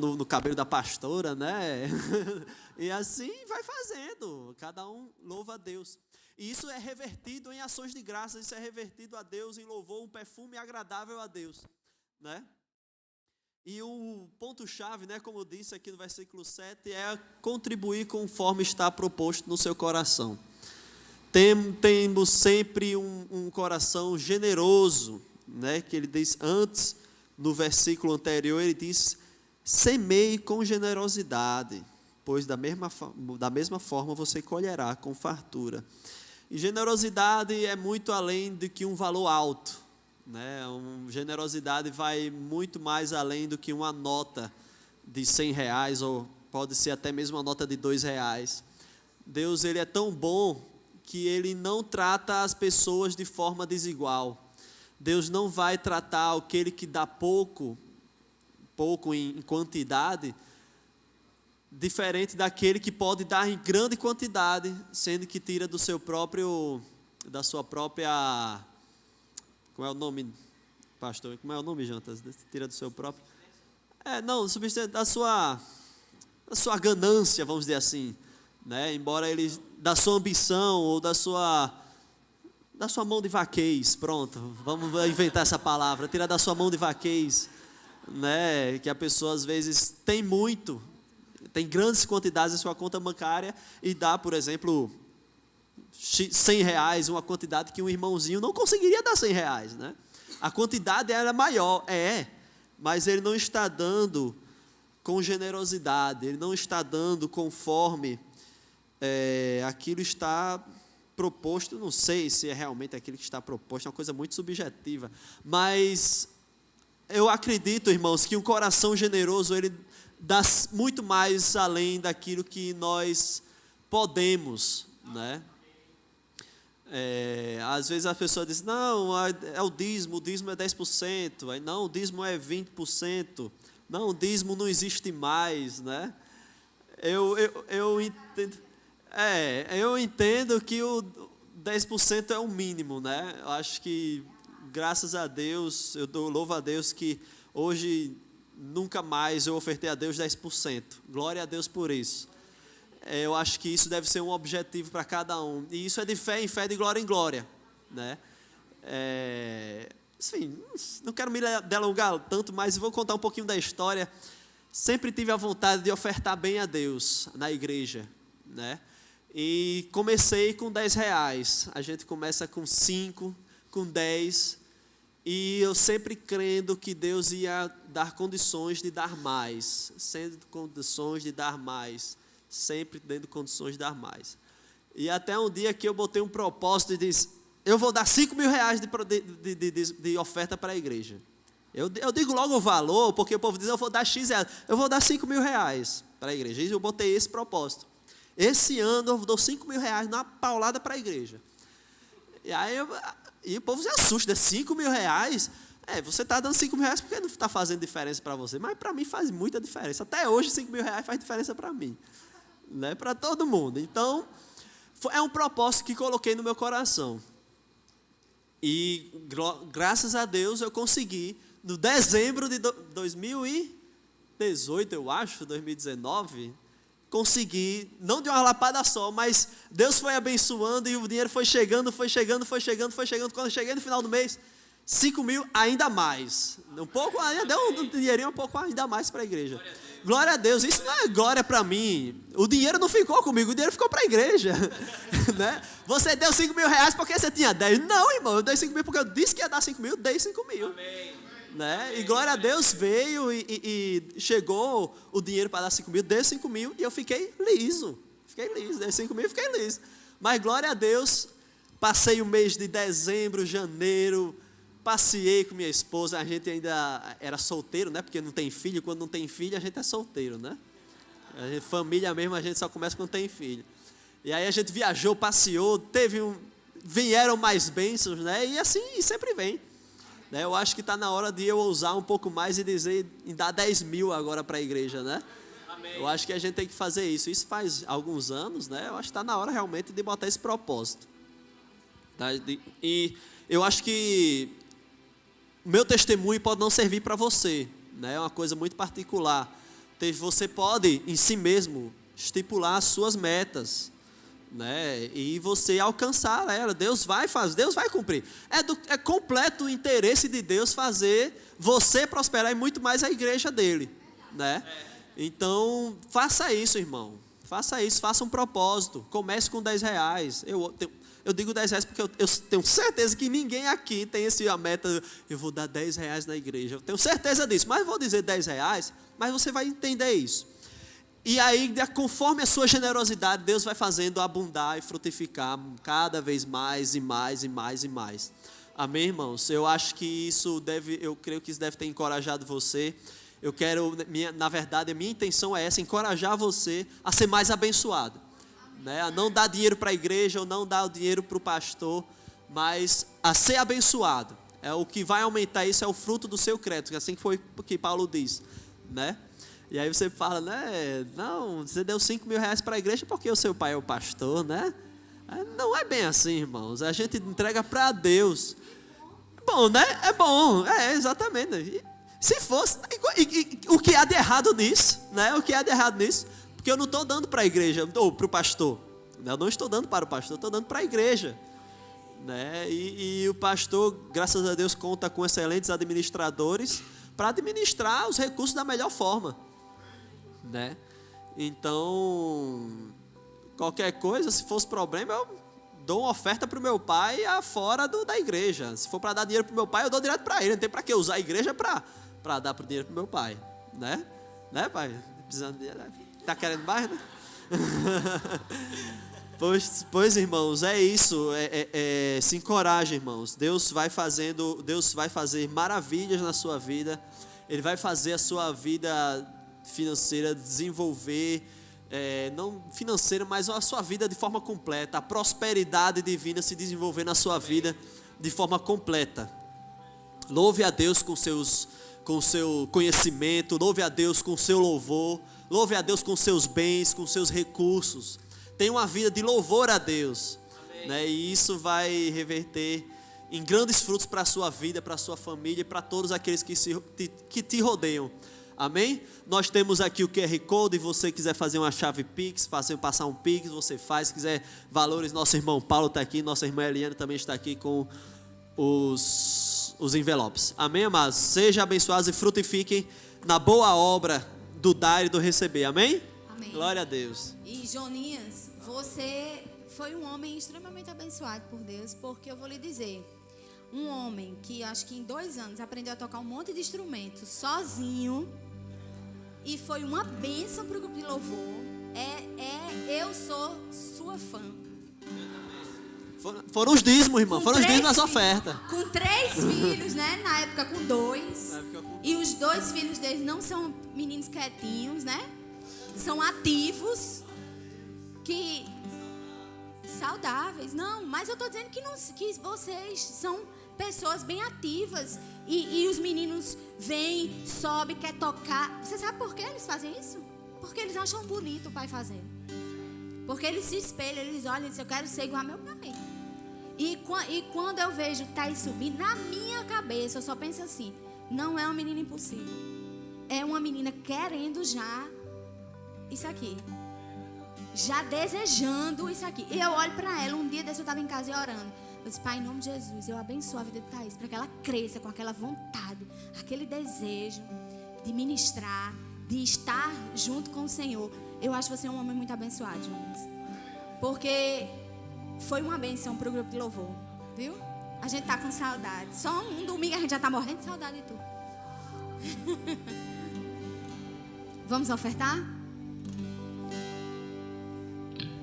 no cabelo da pastora, né? E assim vai fazendo, cada um louva a Deus. E isso é revertido em ações de graça, isso é revertido a Deus em louvor, um perfume agradável a Deus, né? E o ponto-chave, né, como eu disse aqui no versículo 7, é contribuir conforme está proposto no seu coração. Temos sempre um coração generoso, né, que ele diz antes, no versículo anterior, ele diz: semeie com generosidade, pois da mesma forma você colherá com fartura. E generosidade é muito além do que um valor alto, né? Generosidade vai muito mais além do que uma nota de R$100, ou pode ser até mesmo uma nota de R$2. Deus, Ele é tão bom que Ele não trata as pessoas de forma desigual. Deus não vai tratar aquele que dá pouco em quantidade, diferente daquele que pode dar em grande quantidade, sendo que tira da sua própria, como é o nome, pastor? Como é o nome, Jantas? Tira do seu próprio, da sua ganância, vamos dizer assim, né? Embora ele, da sua ambição ou da sua mão de vaquez, pronto, vamos inventar essa palavra, tirar da sua mão de vaquez, né? Que a pessoa às vezes tem grandes quantidades em sua conta bancária e dá, por exemplo, R$100, uma quantidade que um irmãozinho não conseguiria dar R$100, né? A quantidade era maior, mas ele não está dando com generosidade, ele não está dando conforme aquilo está proposto. Não sei se é realmente aquilo que está proposto, é uma coisa muito subjetiva, mas eu acredito, irmãos, que um coração generoso, ele dá muito mais além daquilo que nós podemos, né? Às vezes a pessoa diz, não, é o dízimo é 10%, aí não, o dízimo é 20%, não, o dízimo não existe mais, né? Eu entendo que o 10% é o mínimo, né? Eu acho que, graças a Deus, louvo a Deus que hoje nunca mais eu ofertei a Deus 10%. Glória a Deus por isso. Eu acho que isso deve ser um objetivo para cada um. E isso é de fé em fé, de glória em glória, né? Enfim, não quero me delongar tanto, mas vou contar um pouquinho da história. Sempre tive a vontade de ofertar bem a Deus na igreja, né? E comecei com R$10. A gente começa com 5, com 10. E eu sempre crendo que Deus ia dar condições de dar mais. Sempre condições de dar mais. Sempre dando condições de dar mais. E até um dia que eu botei um propósito e disse, eu vou dar R$5.000 de oferta para a igreja. Eu digo logo o valor, porque o povo diz, eu vou dar X reais. Eu vou dar R$5.000 para a igreja. E eu botei esse propósito. Esse ano eu dou R$5.000 na paulada para a igreja. E aí o povo se assusta, R$5.000? Você está dando R$5.000 porque não está fazendo diferença para você. Mas para mim faz muita diferença. Até hoje R$5.000 faz diferença para mim. Né? Para todo mundo. Então, é um propósito que coloquei no meu coração. E graças a Deus eu consegui, no dezembro de 2018, eu acho, 2019... consegui, não de uma lapada só, mas Deus foi abençoando e o dinheiro foi chegando. Quando eu cheguei no final do mês, 5 mil ainda mais. Um pouco, ainda deu um dinheirinho um pouco ainda mais para a igreja. Glória a Deus, isso não é glória para mim. O dinheiro não ficou comigo, o dinheiro ficou para a igreja. Né? Você deu R$5.000 porque você tinha 10. Não, irmão, eu dei 5 mil porque eu disse que ia dar 5 mil, dei 5 mil. Amém. Né? E glória a Deus, veio e chegou o dinheiro para dar 5 mil, dei 5 mil e eu fiquei liso, dei 5 mil e fiquei liso. Mas glória a Deus, passei o mês de dezembro, janeiro, passeei com minha esposa, a gente ainda era solteiro, né? Porque não tem filho, quando não tem filho a gente é solteiro, né? Família mesmo a gente só começa quando tem filho. E aí a gente viajou, passeou, vieram mais bênçãos, né? E assim sempre vem. Eu acho que está na hora de eu ousar um pouco mais e dizer, e dar 10 mil agora para a igreja, né? Amém. Eu acho que a gente tem que fazer isso. Isso faz alguns anos, né? Eu acho que está na hora realmente de botar esse propósito. E eu acho que o meu testemunho pode não servir para você, né? É uma coisa muito particular. Você pode, em si mesmo, estipular as suas metas, né? E você alcançar ela. Deus vai fazer, Deus vai cumprir. É completo interesse de Deus fazer você prosperar e muito mais a igreja dele, né? Então faça isso, irmão. Faça isso, faça um propósito. Comece com R$10. Eu digo R$10 porque eu tenho certeza que ninguém aqui tem a meta, eu vou dar R$10 na igreja. Eu tenho certeza disso, mas vou dizer R$10, mas você vai entender isso. E aí, conforme a sua generosidade, Deus vai fazendo abundar e frutificar cada vez mais e mais e mais e mais. Amém, irmãos? Eu acho que eu creio que isso deve ter encorajado você. Eu quero, na verdade, a minha intenção é essa, encorajar você a ser mais abençoado, né? A não dar dinheiro para a igreja ou não dar o dinheiro para o pastor, mas a ser abençoado. O que vai aumentar isso é o fruto do seu crédito, assim que foi o que Paulo diz, né? E aí você fala, né? Não, você deu 5 mil reais para a igreja porque o seu pai é o pastor, né? Não é bem assim, irmãos. A gente entrega para Deus. Bom, né? É bom, exatamente. Se fosse, o que há de errado nisso, né? O que há de errado nisso? Porque eu não estou dando para a igreja ou para o pastor. Eu não estou dando para o pastor, estou dando para a igreja, né? E o pastor, graças a Deus, conta com excelentes administradores para administrar os recursos da melhor forma, né? Então, qualquer coisa, se fosse problema, eu dou uma oferta para o meu pai fora da igreja. Se for para dar dinheiro para o meu pai, eu dou direto para ele. Não tem para que usar a igreja para dar dinheiro para o meu pai, né? Né, pai? Precisando de dinheiro. Está querendo mais, né? Pois, irmãos, é isso. Se encoraje, irmãos. Deus vai fazer maravilhas na sua vida. Ele vai fazer a sua vida financeira desenvolver, não financeira, mas a sua vida de forma completa. A prosperidade divina se desenvolver na sua vida de forma completa. Louve a Deus com o seu conhecimento, louve a Deus com o seu louvor, louve a Deus com seus bens, com seus recursos. Tenha uma vida de louvor a Deus, né? E isso vai reverter em grandes frutos para a sua vida, para a sua família e para todos aqueles que te rodeiam. Amém? Nós temos aqui o QR Code, e você quiser fazer uma chave Pix, passar um Pix, você faz. Se quiser valores, nosso irmão Paulo está aqui, nossa irmã Eliane também está aqui com os envelopes. Amém, amados? Sejam abençoados e frutifiquem na boa obra do dar e do receber. Amém? Amém. Glória a Deus. E Joninhas, você foi um homem extremamente abençoado por Deus, porque eu vou lhe dizer, um homem que acho que em 2 anos aprendeu a tocar um monte de instrumentos sozinho e foi uma bênção para o grupo de louvor. Eu sou sua fã. Foram os dízimos, irmão. Foram os dízimos nas ofertas. Com 3 filhos, né? Na época com 2. E os 2 filhos deles não são meninos quietinhos, né? São ativos. Que... saudáveis. Não, mas eu tô dizendo que vocês são pessoas bem ativas. E os meninos vêm, sobem, quer tocar. Você sabe por que eles fazem isso? Porque eles acham bonito o pai fazendo. Porque eles se espelham, eles olham e dizem, eu quero ser igual ao meu pai. E quando eu vejo Thaís subir, na minha cabeça eu só penso assim, não é uma menina impossível. É uma menina querendo já isso aqui. Já desejando isso aqui. E eu olho para ela, um dia desse eu estava em casa e orando. Eu disse, Pai, em nome de Jesus, eu abençoo a vida de Thaís, para que ela cresça com aquela vontade, aquele desejo de ministrar, de estar junto com o Senhor. Eu acho você um homem muito abençoado, Jonas. Porque foi uma benção para o grupo de louvor, viu? A gente tá com saudade. Só um domingo a gente já tá morrendo de saudade de tu. Vamos ofertar?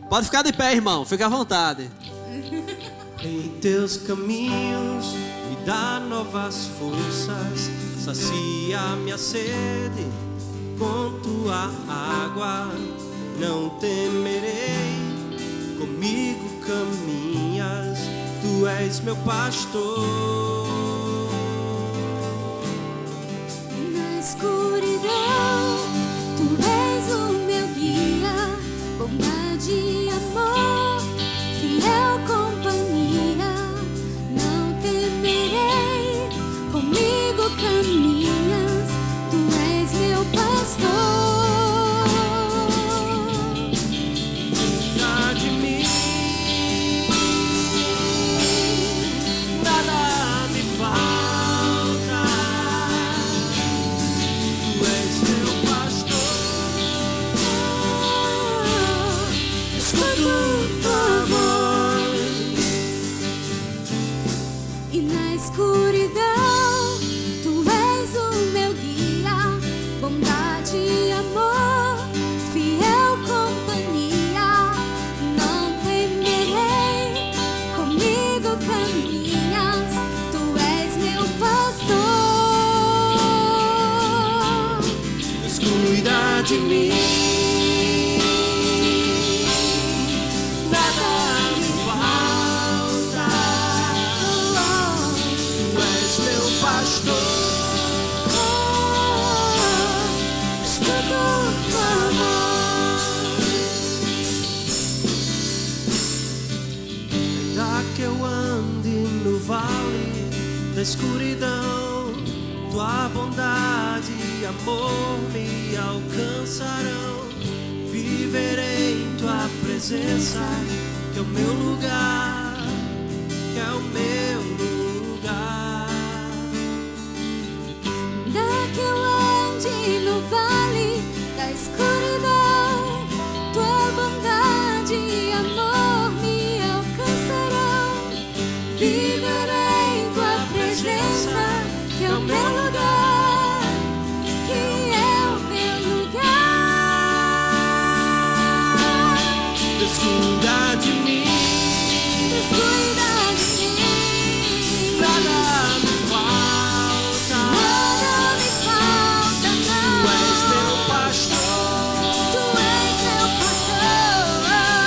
Pode ficar de pé, irmão. Fica à vontade. Em teus caminhos me dá novas forças, sacia minha sede com tua água. Não temerei, comigo caminhas, tu és meu pastor. Na escuridão, tu és o meu guia, bondade e amor, fiel companhia. Não temerei, comigo caminhas, tu és meu pastor. Cuida de mim, nada me falta. de mim, nada me falta. Tu és meu pastor. Escuto tua voz. Ainda que eu ande no vale da escuridão, tua bondade e amor me alcançarão. Viverei em tua presença, que é o meu lugar, que é o meu lugar. Ainda que eu ande no vale da escuridão, tua bondade e amor me alcançarão. Viverei em tua presença, que é o meu lugar, que é o meu lugar. Descuida de mim, Descuida de mim, nada me falta. nada me falta, Tu és não. meu pastor. Tu és meu pastor.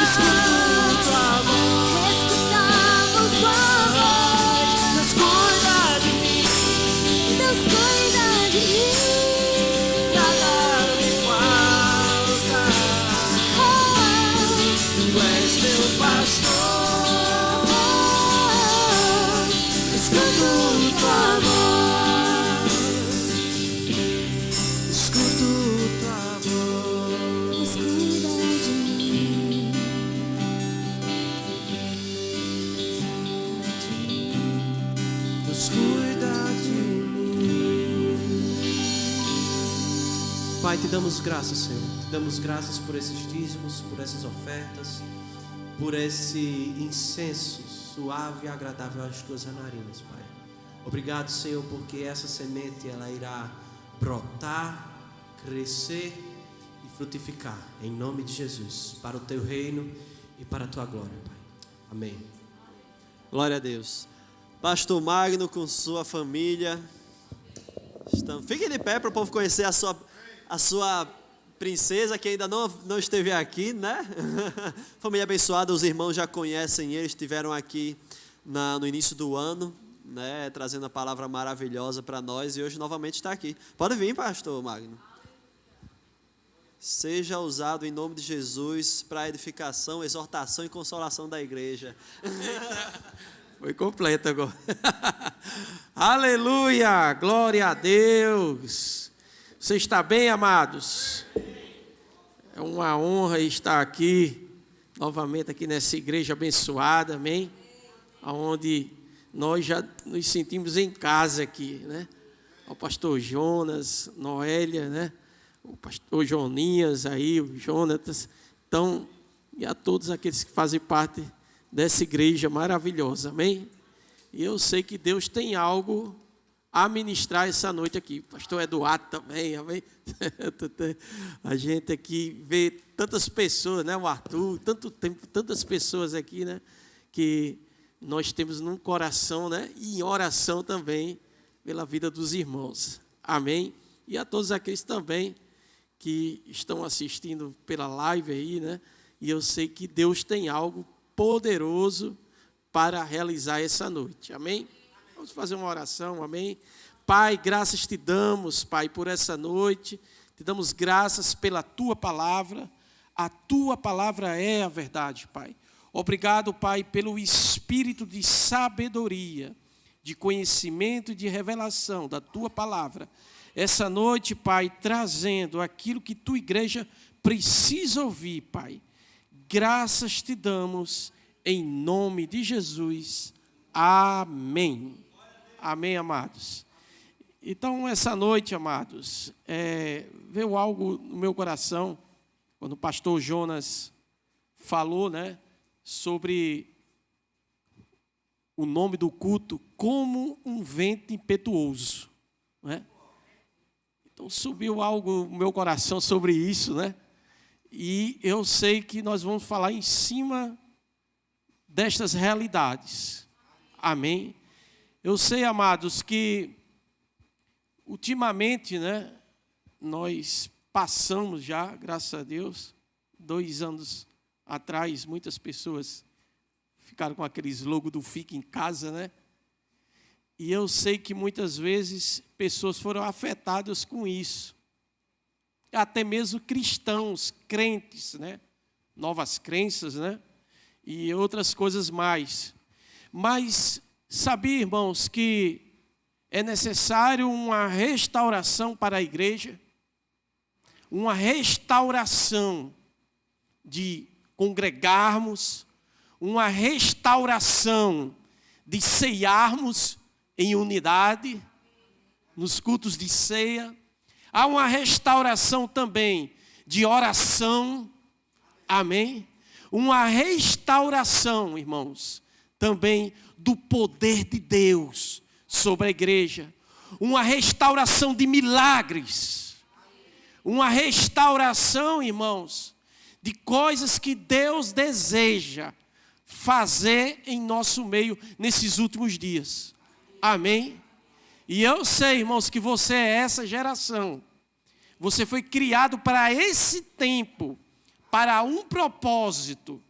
Escuto tua voz. Escutamos tua voz. Descuida de mim, Deus cuida de mim. nada me falta. Tu és meu pastor. Escuto tua voz. Escuto tua voz. Deus cuida de mim. Deus cuida de mim. Pai, te damos graças, Senhor. Te damos graças por esses dízimos, por essas ofertas, por esse incenso suave e agradável às tuas narinas, Pai. Obrigado, Senhor, porque essa semente ela irá brotar, crescer e frutificar, em nome de Jesus, para o teu reino e para a tua glória, Pai. Amém. Glória a Deus. Pastor Magno com sua família. Fiquem de pé para o povo conhecer a sua princesa que ainda não esteve aqui, né? Família abençoada, os irmãos já conhecem eles, estiveram aqui no início do ano, né? Trazendo a palavra maravilhosa para nós e hoje novamente está aqui. Pode vir, pastor Magno. Seja usado em nome de Jesus para a edificação, exortação e consolação da igreja. Foi completo agora. Aleluia, glória a Deus. Você está bem, amados? É uma honra estar aqui, novamente aqui nessa igreja abençoada, amém? Onde nós já nos sentimos em casa aqui, né? O pastor Jonas, Noélia, né? O pastor Joninhas aí, o Jonatas. Então, e a todos aqueles que fazem parte dessa igreja maravilhosa, amém? E eu sei que Deus tem algo a ministrar essa noite aqui. Pastor Eduardo também, amém? A gente aqui vê tantas pessoas, né? O Arthur, tanto tempo, tantas pessoas aqui, né? Que nós temos num coração, né? E em oração também pela vida dos irmãos, amém? E a todos aqueles também que estão assistindo pela live aí, né? E eu sei que Deus tem algo poderoso para realizar essa noite, amém? Vamos fazer uma oração, amém? Pai, graças te damos, Pai, por essa noite, te damos graças pela tua palavra, a tua palavra é a verdade, Pai. Obrigado, Pai, pelo espírito de sabedoria, de conhecimento e de revelação da tua palavra. Essa noite, Pai, trazendo aquilo que tua igreja precisa ouvir, Pai. Graças te damos em nome de Jesus. Amém. Amém, amados. Então, essa noite, amados, veio algo no meu coração, quando o pastor Jonas falou, né, sobre o nome do culto, como um vento impetuoso, né? Então, subiu algo no meu coração sobre isso, né? E eu sei que nós vamos falar em cima destas realidades. Amém? Eu sei, amados, que ultimamente, né, nós passamos já, graças a Deus. 2 anos atrás, muitas pessoas ficaram com aquele slogan do Fica em Casa, né? E eu sei que muitas vezes pessoas foram afetadas com isso. Até mesmo cristãos, crentes, né? Novas crenças, né? E outras coisas mais. Mas sabia, irmãos, que é necessário uma restauração para a igreja, uma restauração de congregarmos, uma restauração de ceiarmos em unidade, nos cultos de ceia. Há uma restauração também de oração, amém? Uma restauração, irmãos, também do poder de Deus sobre a igreja. Uma restauração de milagres. Uma restauração, irmãos, de coisas que Deus deseja fazer em nosso meio nesses últimos dias. Amém? E eu sei, irmãos, que você é essa geração. Você foi criado para esse tempo, para um propósito.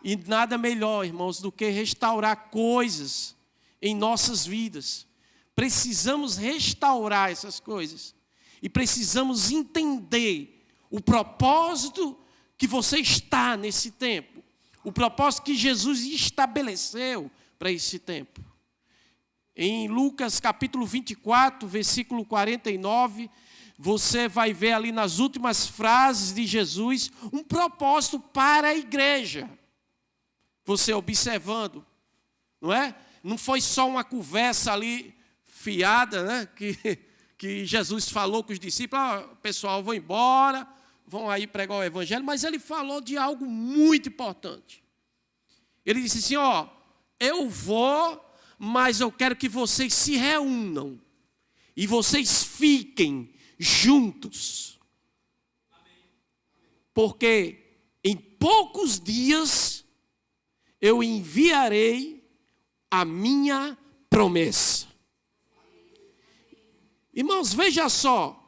E nada melhor, irmãos, do que restaurar coisas em nossas vidas. Precisamos restaurar essas coisas. E precisamos entender o propósito que você está nesse tempo. O propósito que Jesus estabeleceu para esse tempo. Em Lucas capítulo 24, versículo 49, você vai ver ali nas últimas frases de Jesus um propósito para a igreja. Você observando, não é? Não foi só uma conversa ali fiada, né? Que Jesus falou com os discípulos, pessoal, vão embora, vão aí pregar o evangelho, mas ele falou de algo muito importante. Ele disse assim, eu vou, mas eu quero que vocês se reúnam e vocês fiquem juntos. Porque em poucos dias eu enviarei a minha promessa. Irmãos, veja só,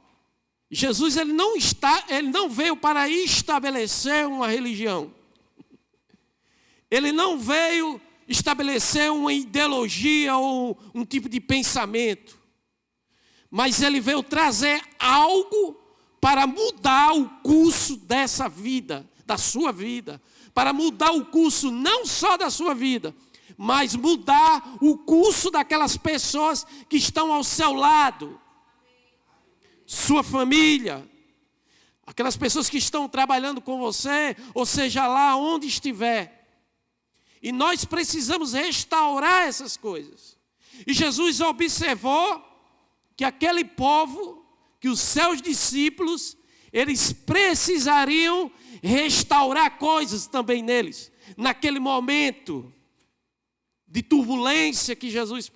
Jesus ele não veio para estabelecer uma religião. Ele não veio estabelecer uma ideologia ou um tipo de pensamento. Mas ele veio trazer algo para mudar o curso dessa vida, da sua vida. Para mudar o curso não só da sua vida, mas mudar o curso daquelas pessoas que estão ao seu lado. Sua família, aquelas pessoas que estão trabalhando com você, ou seja lá onde estiver. E nós precisamos restaurar essas coisas. E Jesus observou que aquele povo, que os seus discípulos, eles precisariam restaurar coisas também neles. Naquele momento de turbulência que Jesus,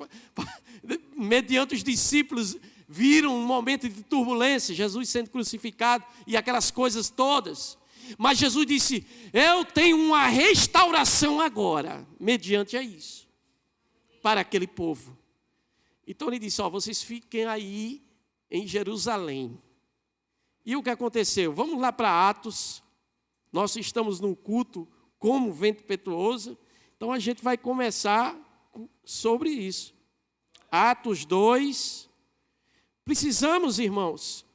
mediante os discípulos, viram um momento de turbulência, Jesus sendo crucificado e aquelas coisas todas. Mas Jesus disse, eu tenho uma restauração agora, mediante a isso, para aquele povo. Então ele disse, vocês fiquem aí em Jerusalém. E o que aconteceu? Vamos lá para Atos, nós estamos num culto como vento impetuoso, então a gente vai começar sobre isso. Atos 2, precisamos, irmãos,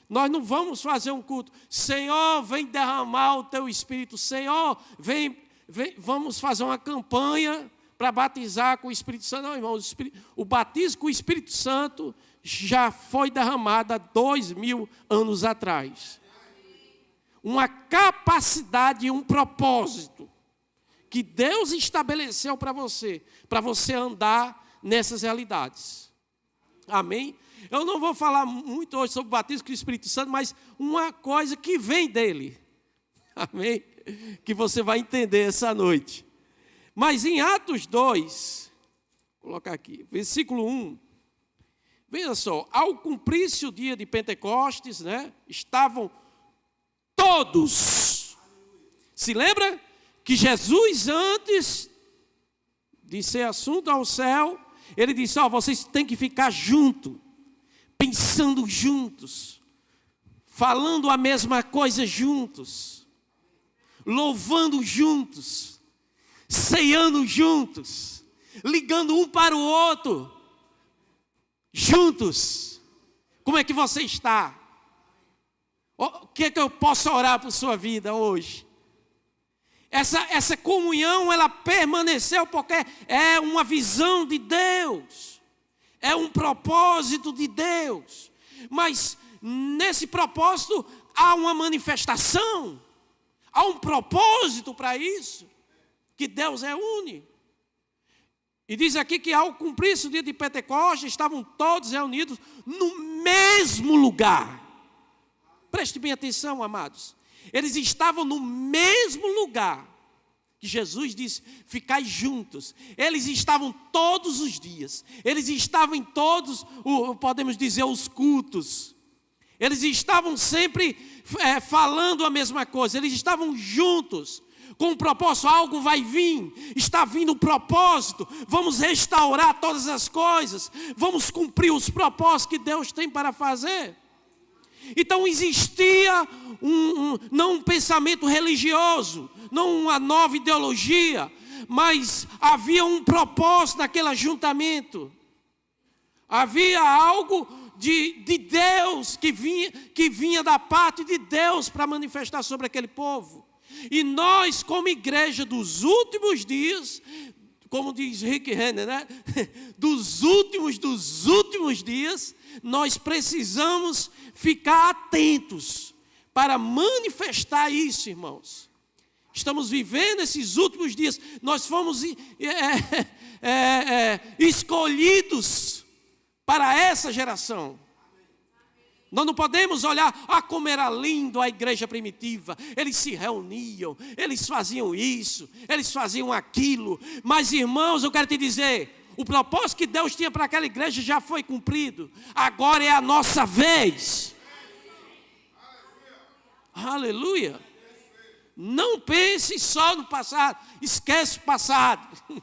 nós não vamos fazer um culto, Senhor, vem derramar o teu Espírito, Senhor, vem, vamos fazer uma campanha para batizar com o Espírito Santo. Não, irmãos, o batismo com o Espírito Santo já foi derramado há 2000 anos atrás. Uma capacidade e um propósito que Deus estabeleceu para você andar nessas realidades. Amém? Eu não vou falar muito hoje sobre o batismo com o Espírito Santo, mas uma coisa que vem dele. Amém? Que você vai entender essa noite. Mas em Atos 2, vou colocar aqui, versículo 1. Veja só, ao cumprir-se o dia de Pentecostes, né, estavam todos. Se lembra que Jesus, antes de ser assunto ao céu, ele disse, vocês têm que ficar juntos, pensando juntos, falando a mesma coisa juntos, louvando juntos, ceando juntos, ligando um para o outro, juntos. Como é que você está? O que é que eu posso orar por sua vida hoje? Essa comunhão, ela permaneceu porque é uma visão de Deus, é um propósito de Deus. Mas nesse propósito há uma manifestação, há um propósito para isso, que Deus reúne. E diz aqui que ao cumprir-se o dia de Pentecostes, estavam todos reunidos no mesmo lugar. Preste bem atenção, amados. Eles estavam no mesmo lugar que Jesus disse, ficai juntos. Eles estavam todos os dias. Eles estavam em todos, podemos dizer, os cultos. Eles estavam sempre falando a mesma coisa. Eles estavam juntos. Com um propósito, algo vai vir, está vindo um propósito, vamos restaurar todas as coisas, vamos cumprir os propósitos que Deus tem para fazer. Então existia não um pensamento religioso, não uma nova ideologia, mas havia um propósito naquele ajuntamento. Havia algo de Deus que vinha da parte de Deus para manifestar sobre aquele povo. E nós, como igreja dos últimos dias, como diz Rick Renner, né? Dos últimos dias, nós precisamos ficar atentos para manifestar isso, irmãos. Estamos vivendo esses últimos dias, nós fomos escolhidos para essa geração. Nós não podemos olhar, como era lindo a igreja primitiva. Eles se reuniam, eles faziam isso, eles faziam aquilo. Mas, irmãos, eu quero te dizer, o propósito que Deus tinha para aquela igreja já foi cumprido. Agora é a nossa vez. Aleluia. Não pense só no passado, esquece o passado.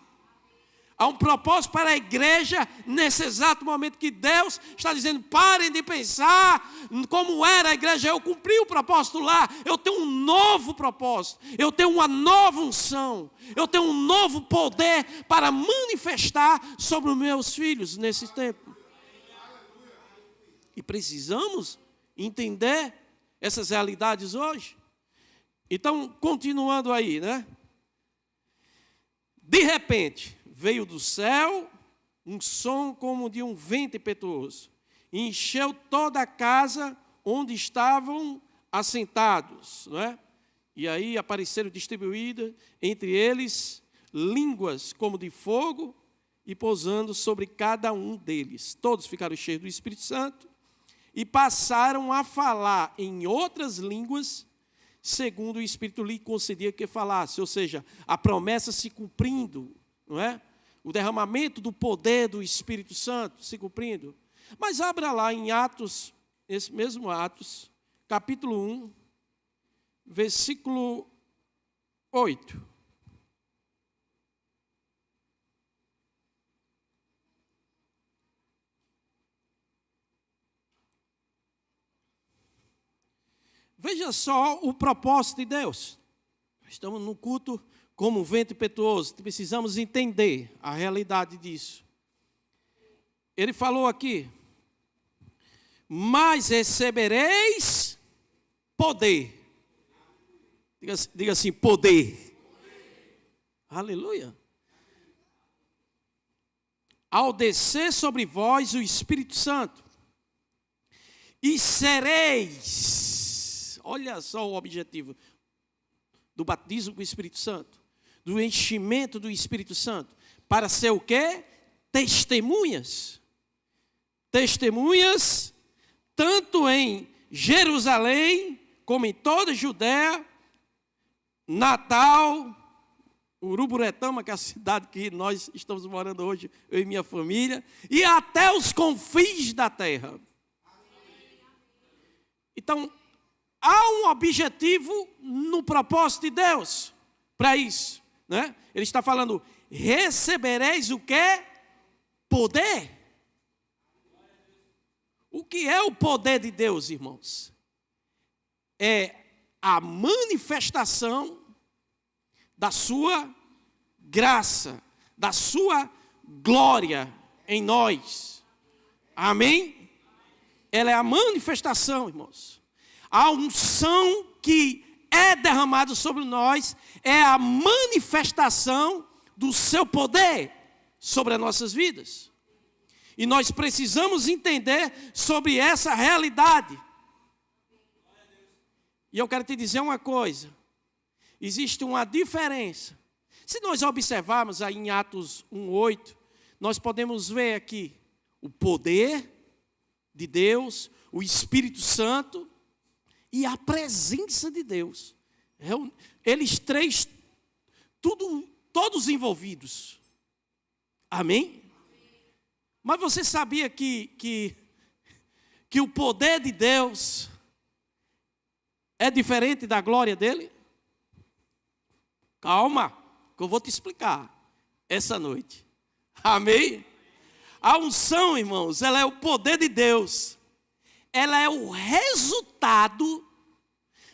Há um propósito para a igreja nesse exato momento que Deus está dizendo, parem de pensar como era a igreja, eu cumpri o propósito lá, eu tenho um novo propósito, eu tenho uma nova unção, eu tenho um novo poder para manifestar sobre os meus filhos nesse tempo. E precisamos entender essas realidades hoje. Então, continuando aí, né? De repente, veio do céu um som como de um vento impetuoso, e encheu toda a casa onde estavam assentados, não é? E aí apareceram distribuídas entre eles línguas como de fogo, e pousando sobre cada um deles. Todos ficaram cheios do Espírito Santo e passaram a falar em outras línguas, segundo o Espírito lhe concedia que falasse. Ou seja, a promessa se cumprindo, não é? O derramamento do poder do Espírito Santo se cumprindo. Mas abra lá em Atos, esse mesmo Atos, capítulo 1, versículo 8. Veja só o propósito de Deus. Estamos num culto como um vento impetuoso. Precisamos entender a realidade disso. Ele falou aqui, mas recebereis poder. Diga assim, poder. Aleluia. Ao descer sobre vós o Espírito Santo, e sereis, olha só o objetivo do batismo com o Espírito Santo, do enchimento do Espírito Santo, para ser o quê? Testemunhas. Testemunhas, tanto em Jerusalém, como em toda a Judéia, Natal, Uruburetama, que é a cidade que nós estamos morando hoje, eu e minha família, e até os confins da terra. Então, há um objetivo no propósito de Deus para isso, né? Ele está falando, recebereis o quê? Poder. O que é o poder de Deus, irmãos? é a manifestação da sua graça, da sua glória em nós. Amém? Ela é a manifestação, irmãos. A unção que é derramada sobre nós é a manifestação do seu poder sobre as nossas vidas. E nós precisamos entender sobre essa realidade. E eu quero te dizer uma coisa. Existe uma diferença. Se nós observarmos aí em Atos 1:8, nós podemos ver aqui o poder de Deus, o Espírito Santo e a presença de Deus. Eles três, todos envolvidos. Amém? Mas você sabia que o poder de Deus é diferente da glória dele? Calma, que eu vou te explicar essa noite. Amém? A unção, irmãos, ela é o poder de Deus. Ela é o resultado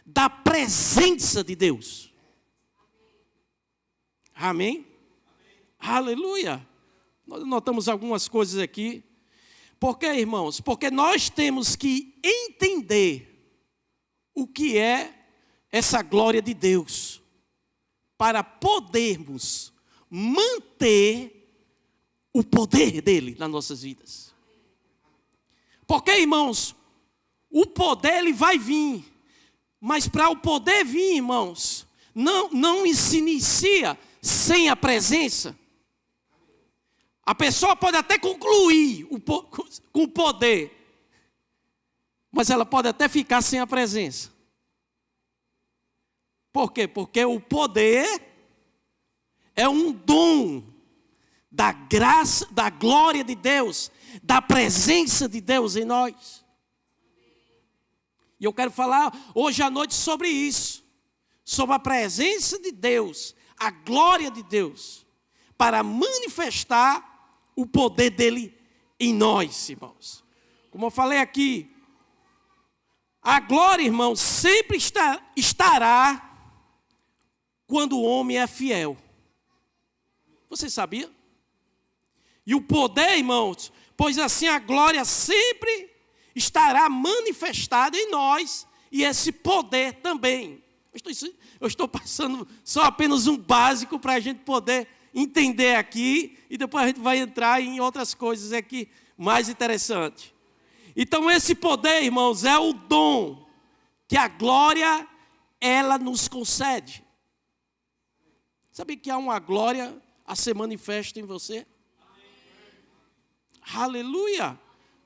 da presença de Deus. Amém? Aleluia. Nós notamos algumas coisas aqui. Por quê, irmãos? Porque nós temos que entender o que é essa glória de Deus, para podermos manter o poder dele nas nossas vidas. Porque, irmãos, o poder ele vai vir, mas para o poder vir, irmãos, não se inicia sem a presença. A pessoa pode até concluir com o poder, mas ela pode até ficar sem a presença. Por quê? Porque o poder é um dom da graça, da glória de Deus, da presença de Deus em nós. E eu quero falar hoje à noite sobre isso, sobre a presença de Deus, a glória de Deus, para manifestar o poder dele em nós, irmãos. Como eu falei aqui, a glória, irmãos, sempre estará quando o homem é fiel. Você sabia? E o poder, irmãos, pois assim a glória sempre estará manifestada em nós, e esse poder também. Eu estou passando só apenas um básico para a gente poder entender aqui, e depois a gente vai entrar em outras coisas aqui mais interessantes. Então esse poder, irmãos, é o dom que a glória, ela nos concede. Sabe que há uma glória a ser manifesta em você? Aleluia!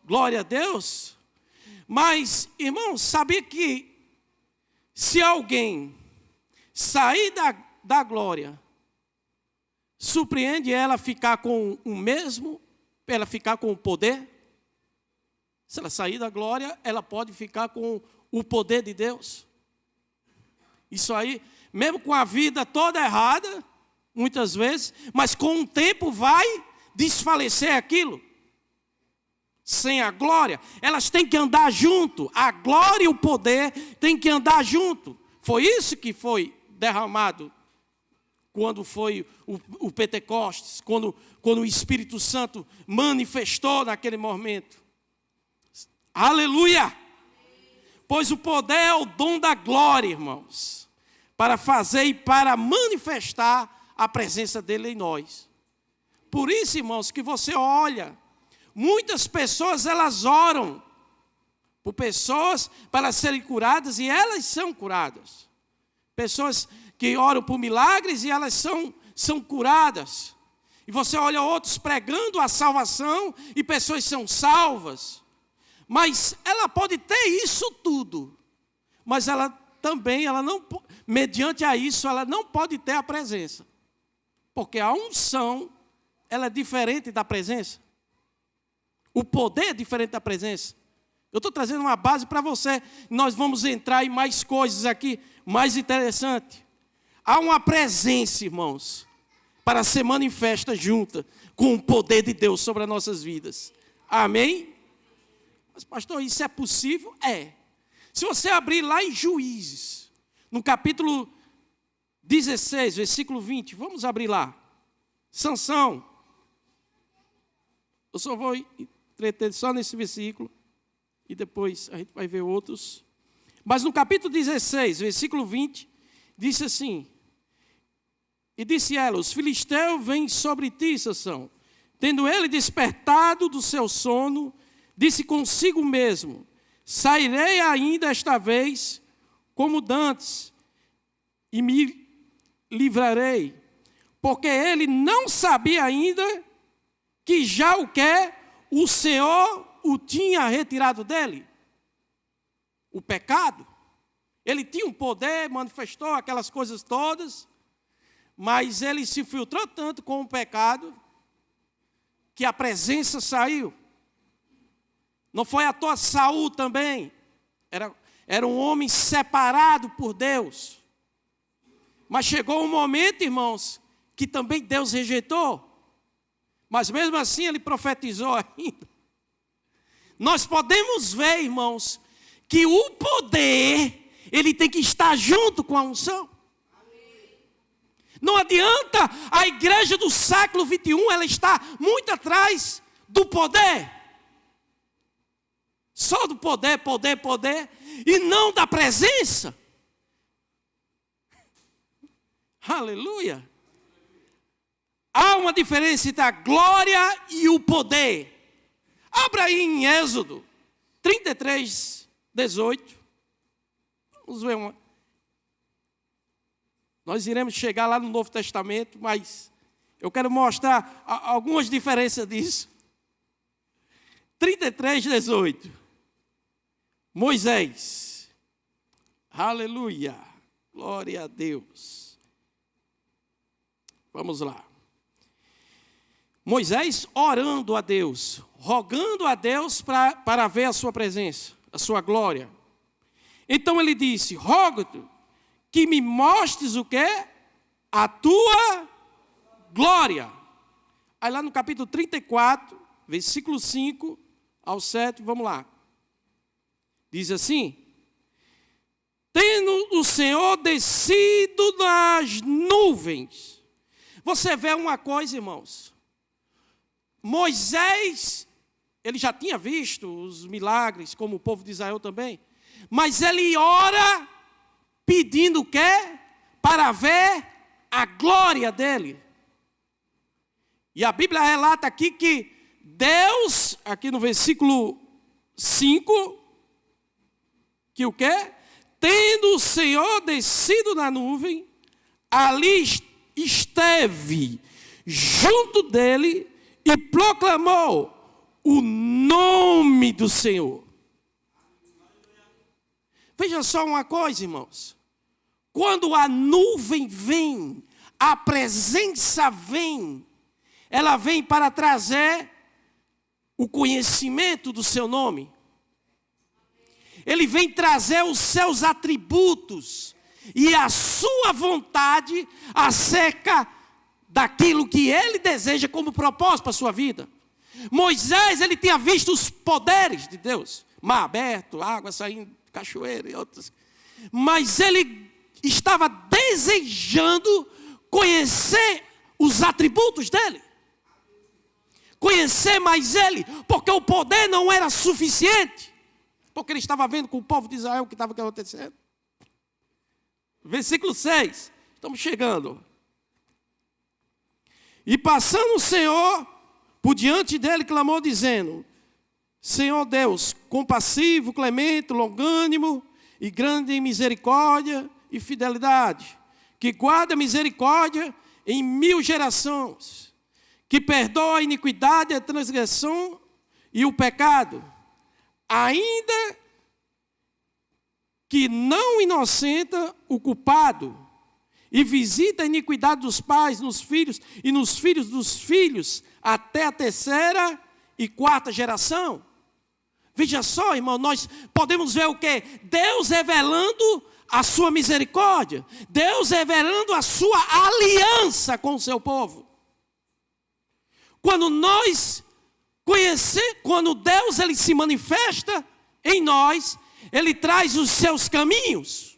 Glória a Deus! Mas, irmãos, sabia que se alguém sair da glória, surpreende ela ficar com o mesmo, ela ficar com o poder? Se ela sair da glória, ela pode ficar com o poder de Deus. Isso aí, mesmo com a vida toda errada, muitas vezes, mas com o tempo vai desfalecer aquilo. Sem a glória, elas têm que andar junto. A glória e o poder têm que andar junto. Foi isso que foi derramado quando foi o Pentecostes, quando o Espírito Santo manifestou naquele momento. Aleluia! Pois o poder é o dom da glória, irmãos, para fazer e para manifestar a presença dele em nós. Por isso, irmãos, que você olha, muitas pessoas elas oram por pessoas para serem curadas e elas são curadas. Pessoas que oram por milagres e elas são curadas. E você olha outros pregando a salvação e pessoas são salvas. Mas ela pode ter isso tudo, mas ela também, mediante a isso, ela não pode ter a presença. Porque a unção, ela é diferente da presença. O poder é diferente da presença. Eu estou trazendo uma base para você. Nós vamos entrar em mais coisas aqui, mais interessante. Há uma presença, irmãos, para ser manifesta junta com o poder de Deus sobre as nossas vidas. Amém? Mas, pastor, isso é possível? É. Se você abrir lá em Juízes, no capítulo 16, versículo 20, vamos abrir lá. Sansão. Eu só vou entreter só nesse versículo e depois a gente vai ver outros. Mas no capítulo 16, versículo 20, disse assim: e disse ela: os filisteus vêm sobre ti, Sansão. Tendo ele despertado do seu sono, disse consigo mesmo: sairei ainda esta vez como dantes, e me livrarei. Porque ele não sabia ainda que já o Senhor o tinha retirado dele. O pecado. Ele tinha um poder, manifestou aquelas coisas todas, mas ele se filtrou tanto com o pecado que a presença saiu. Não foi à toa Saul também. Era um homem separado por Deus. Mas chegou um momento, irmãos, que também Deus rejeitou. Mas mesmo assim ele profetizou ainda. Nós podemos ver, irmãos, que o poder, ele tem que estar junto com a unção. Não adianta a igreja do século 21, ela está muito atrás do poder. Só do poder, e não da presença. Aleluia. Há uma diferença entre a glória e o poder. Abra aí em Êxodo 33, 18. Vamos ver uma. Nós iremos chegar lá no Novo Testamento, mas eu quero mostrar algumas diferenças disso. 33, 18. Moisés. Aleluia. Glória a Deus. Vamos lá. Moisés orando a Deus, rogando a Deus para ver a sua presença, a sua glória. Então ele disse: rogo-te que me mostres o quê? A tua glória. Aí lá no capítulo 34, versículo 5 ao 7, vamos lá. Diz assim: tendo o Senhor descido das nuvens. Você vê uma coisa, irmãos. Moisés, ele já tinha visto os milagres, como o povo de Israel também. Mas ele ora pedindo o quê? Para ver a glória dele. E a Bíblia relata aqui que Deus, aqui no versículo 5, que o quê? Tendo o Senhor descido na nuvem, ali esteve junto dele e proclamou o nome do Senhor. Veja só uma coisa, irmãos. Quando a nuvem vem, a presença vem, ela vem para trazer o conhecimento do seu nome. Ele vem trazer os seus atributos e a sua vontade acerca daquilo que ele deseja como propósito para a sua vida. Moisés, ele tinha visto os poderes de Deus. Mar aberto, água saindo, cachoeira e outras. Mas ele estava desejando conhecer os atributos dele. Conhecer mais ele, porque o poder não era suficiente. Porque ele estava vendo com o povo de Israel o que estava acontecendo. Versículo 6, estamos chegando. E passando o Senhor por diante dele, clamou dizendo: Senhor Deus, compassivo, clemente, longânimo e grande em misericórdia e fidelidade, que guarda a misericórdia em 1000 gerações, que perdoa a iniquidade, a transgressão e o pecado, ainda que não inocenta o culpado, e visita a iniquidade dos pais nos filhos e nos filhos dos filhos, até a 3ª e 4ª geração. Veja só, irmão, nós podemos ver o quê? Deus revelando a sua misericórdia, Deus revelando a sua aliança com o seu povo. Quando nós conhecemos, quando Deus ele se manifesta em nós, Ele traz os seus caminhos,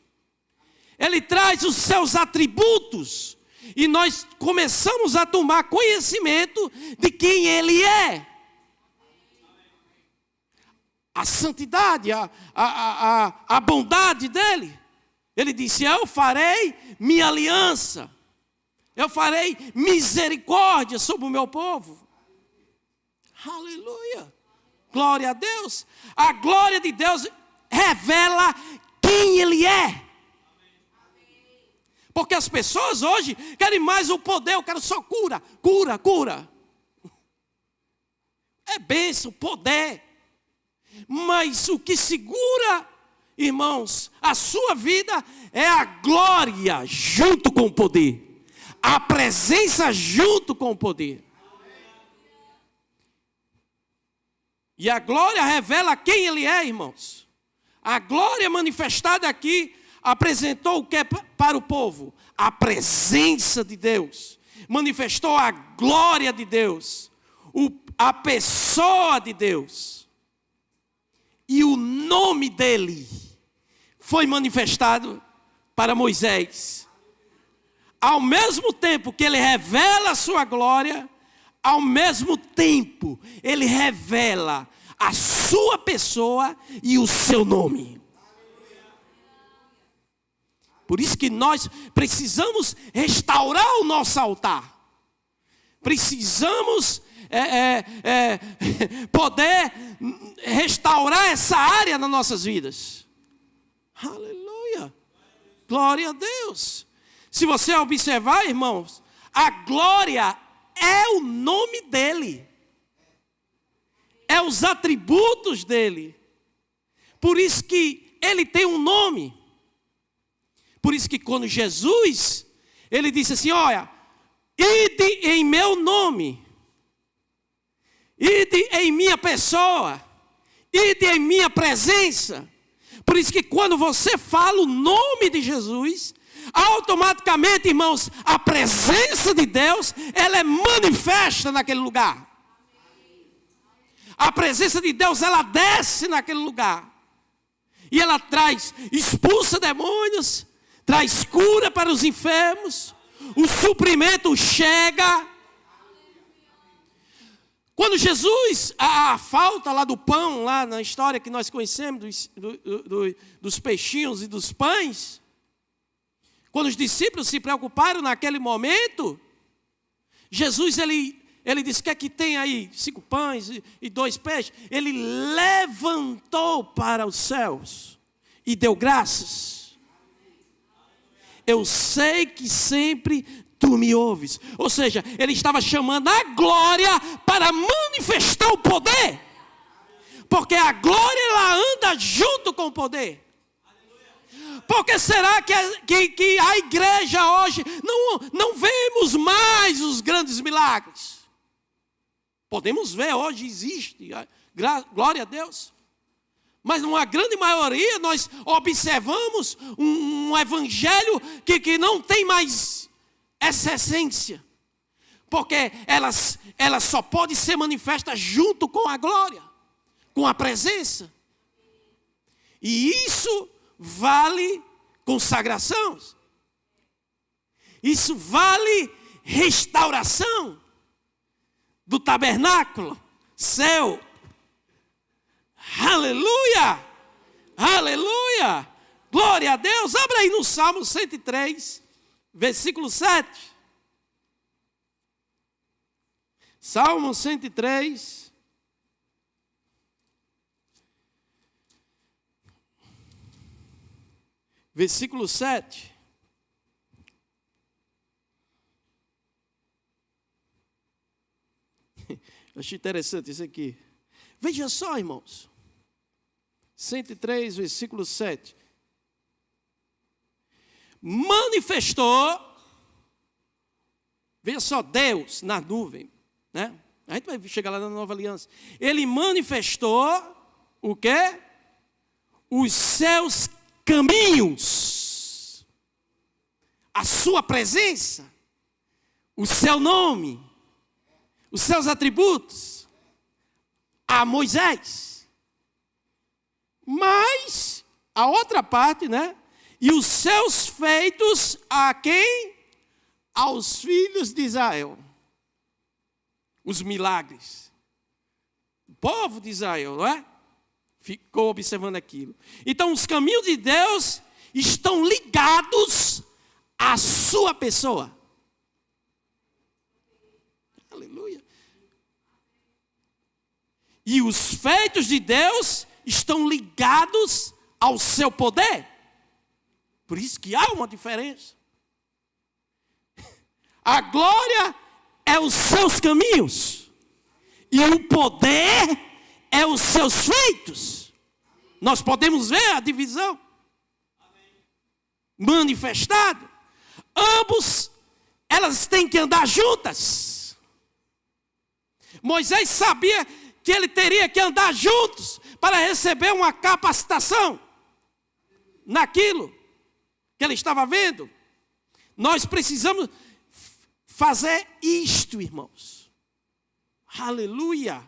Ele traz os seus atributos, e nós começamos a tomar conhecimento de quem Ele é. A santidade, a bondade dEle. Ele disse: eu farei minha aliança, eu farei misericórdia sobre o meu povo. Aleluia, glória a Deus. A glória de Deus revela quem Ele é. Porque as pessoas hoje querem mais o poder. Eu quero só cura. É bênção, poder. Mas o que segura, irmãos, a sua vida é a glória junto com o poder. A presença junto com o poder. E a glória revela quem Ele é, irmãos. A glória manifestada aqui apresentou o que é para o povo? A presença de Deus. Manifestou a glória de Deus. A pessoa de Deus. E o nome dele foi manifestado para Moisés. Ao mesmo tempo que ele revela a sua glória, ao mesmo tempo ele revela a sua pessoa e o seu nome. Por isso que nós precisamos restaurar o nosso altar. Precisamos poder restaurar essa área nas nossas vidas. Aleluia. Glória a Deus. Se você observar, irmãos, a glória é o nome dele. É os atributos dele. Por isso que ele tem um nome. Por isso que quando Jesus, ele disse assim: olha, ide em meu nome, ide em minha pessoa, ide em minha presença. Por isso que quando você fala o nome de Jesus, automaticamente, irmãos, a presença de Deus, ela é manifesta naquele lugar. A presença de Deus, ela desce naquele lugar. E ela expulsa demônios, traz cura para os enfermos, o suprimento chega. Quando Jesus, a falta lá do pão, lá na história que nós conhecemos, dos peixinhos e dos pães, quando os discípulos se preocuparam naquele momento, Jesus, ele disse: o que é que tem aí? 5 pães e 2 peixes. Ele levantou para os céus e deu graças. Eu sei que sempre tu me ouves. Ou seja, ele estava chamando a glória para manifestar o poder. Porque a glória, ela anda junto com o poder. Por que será que a igreja hoje não vemos mais os grandes milagres? Podemos ver, hoje existe, glória a Deus. Mas numa grande maioria nós observamos um evangelho que não tem mais essa essência. Porque ela só pode ser manifesta junto com a glória, com a presença. E isso vale consagração. Isso vale restauração do tabernáculo, céu. Aleluia! Aleluia! Glória a Deus! Abra aí no Salmo 103, versículo 7. Salmo 103. Versículo 7. Eu achei interessante isso aqui. Veja só, irmãos. 103, versículo 7. Manifestou, veja só, Deus na nuvem, né? A gente vai chegar lá na nova aliança. Ele manifestou o quê? Os seus caminhos, a sua presença, o seu nome, os seus atributos a Moisés. Mas a outra parte, né? E os seus feitos a quem? Aos filhos de Israel. Os milagres. O povo de Israel, não é? Ficou observando aquilo. Então, os caminhos de Deus estão ligados à sua pessoa. Aleluia. E os feitos de Deus estão ligados ao seu poder. Por isso que há uma diferença. A glória é os seus caminhos. E o poder é os seus feitos. Nós podemos ver a divisão. Manifestado. Ambos, elas têm que andar juntas. Moisés sabia que ele teria que andar juntos para receber uma capacitação naquilo que ele estava vendo. Nós precisamos fazer isto, irmãos. Aleluia.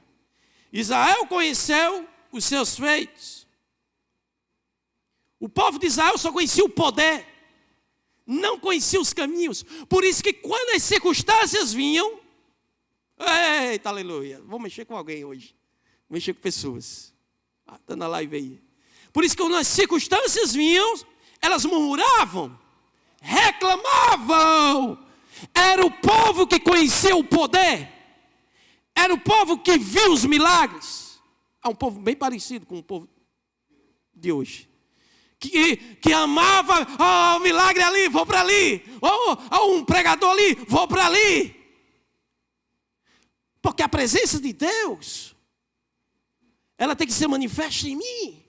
Israel conheceu os seus feitos. O povo de Israel só conhecia o poder, não conhecia os caminhos. Por isso que quando as circunstâncias vinham, eita, aleluia, vou mexer com alguém hoje, vou mexer com pessoas. Está na live aí. Por isso que quando as circunstâncias vinham, elas murmuravam, reclamavam. Era o povo que conhecia o poder. Era o povo que viu os milagres. É um povo bem parecido com o povo de hoje. Que amava, o milagre ali, vou para ali. Um pregador ali, vou para ali. Porque a presença de Deus, ela tem que ser manifesta em mim.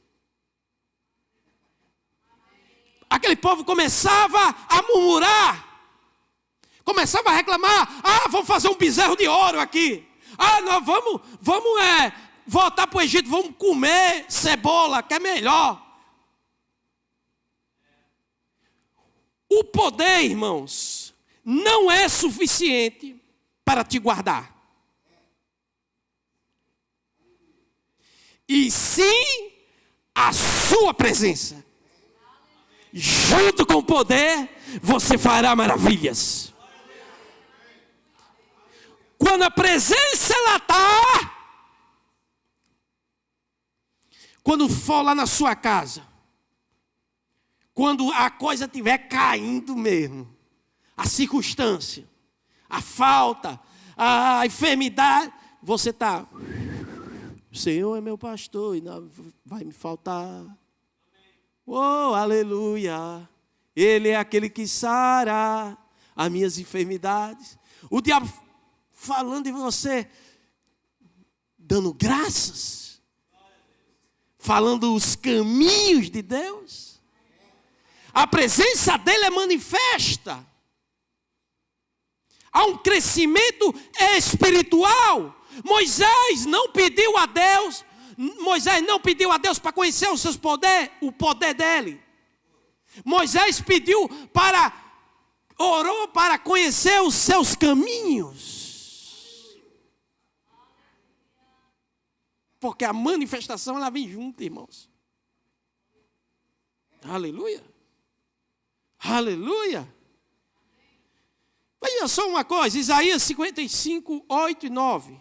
Aquele povo começava a murmurar. Começava a reclamar. Vamos fazer um bezerro de ouro aqui. Nós vamos voltar para o Egito, vamos comer cebola, que é melhor. O poder, irmãos, não é suficiente para te guardar. E sim a sua presença. Junto com o poder, você fará maravilhas. Quando a presença ela está, quando for lá na sua casa, quando a coisa estiver caindo mesmo, a circunstância, a falta, a enfermidade, você está, o Senhor é meu pastor e não vai me faltar. Aleluia, Ele é aquele que sara as minhas enfermidades. O diabo falando em você, dando graças, falando os caminhos de Deus. A presença dele é manifesta. Há um crescimento espiritual. Moisés não pediu a Deus para conhecer os seus poderes, o poder dele. Moisés orou para conhecer os seus caminhos. Porque a manifestação ela vem junto, irmãos. Aleluia. Aleluia. Veja só uma coisa, Isaías 55, 8 e 9.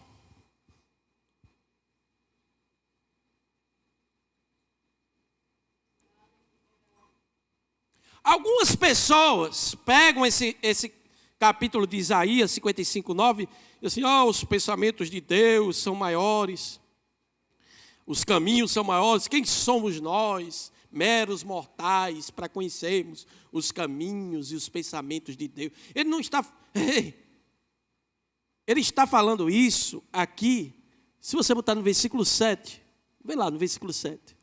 Algumas pessoas pegam esse capítulo de Isaías 55, 9 e assim, os pensamentos de Deus são maiores, os caminhos são maiores, quem somos nós, meros mortais, para conhecermos os caminhos e os pensamentos de Deus? Ele não está... Ele está falando isso aqui, se você botar no versículo 7, vê lá no versículo 7,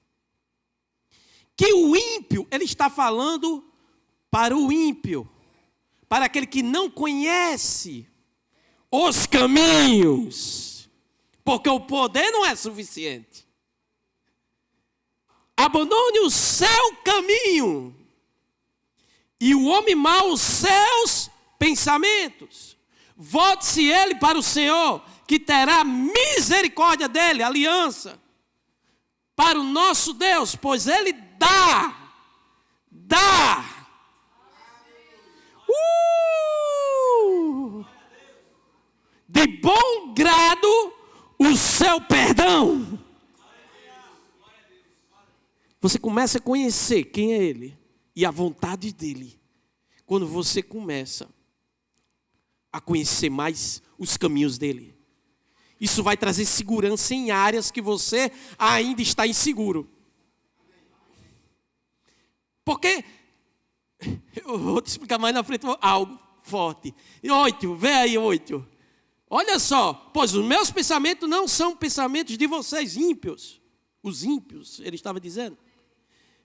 que o ímpio, ele está falando para o ímpio, para aquele que não conhece os caminhos, porque o poder não é suficiente. Abandone o seu caminho e o homem mau os seus pensamentos. Volte-se ele para o Senhor, que terá misericórdia dele, aliança, para o nosso Deus, pois Ele dá. De bom grado o seu perdão. Você começa a conhecer quem é Ele e a vontade dEle. Quando você começa a conhecer mais os caminhos dEle. Isso vai trazer segurança em áreas que você ainda está inseguro. Porque, eu vou te explicar mais na frente algo forte. E 8, vê aí 8. Olha só, pois os meus pensamentos não são pensamentos de vocês ímpios. Os ímpios, ele estava dizendo.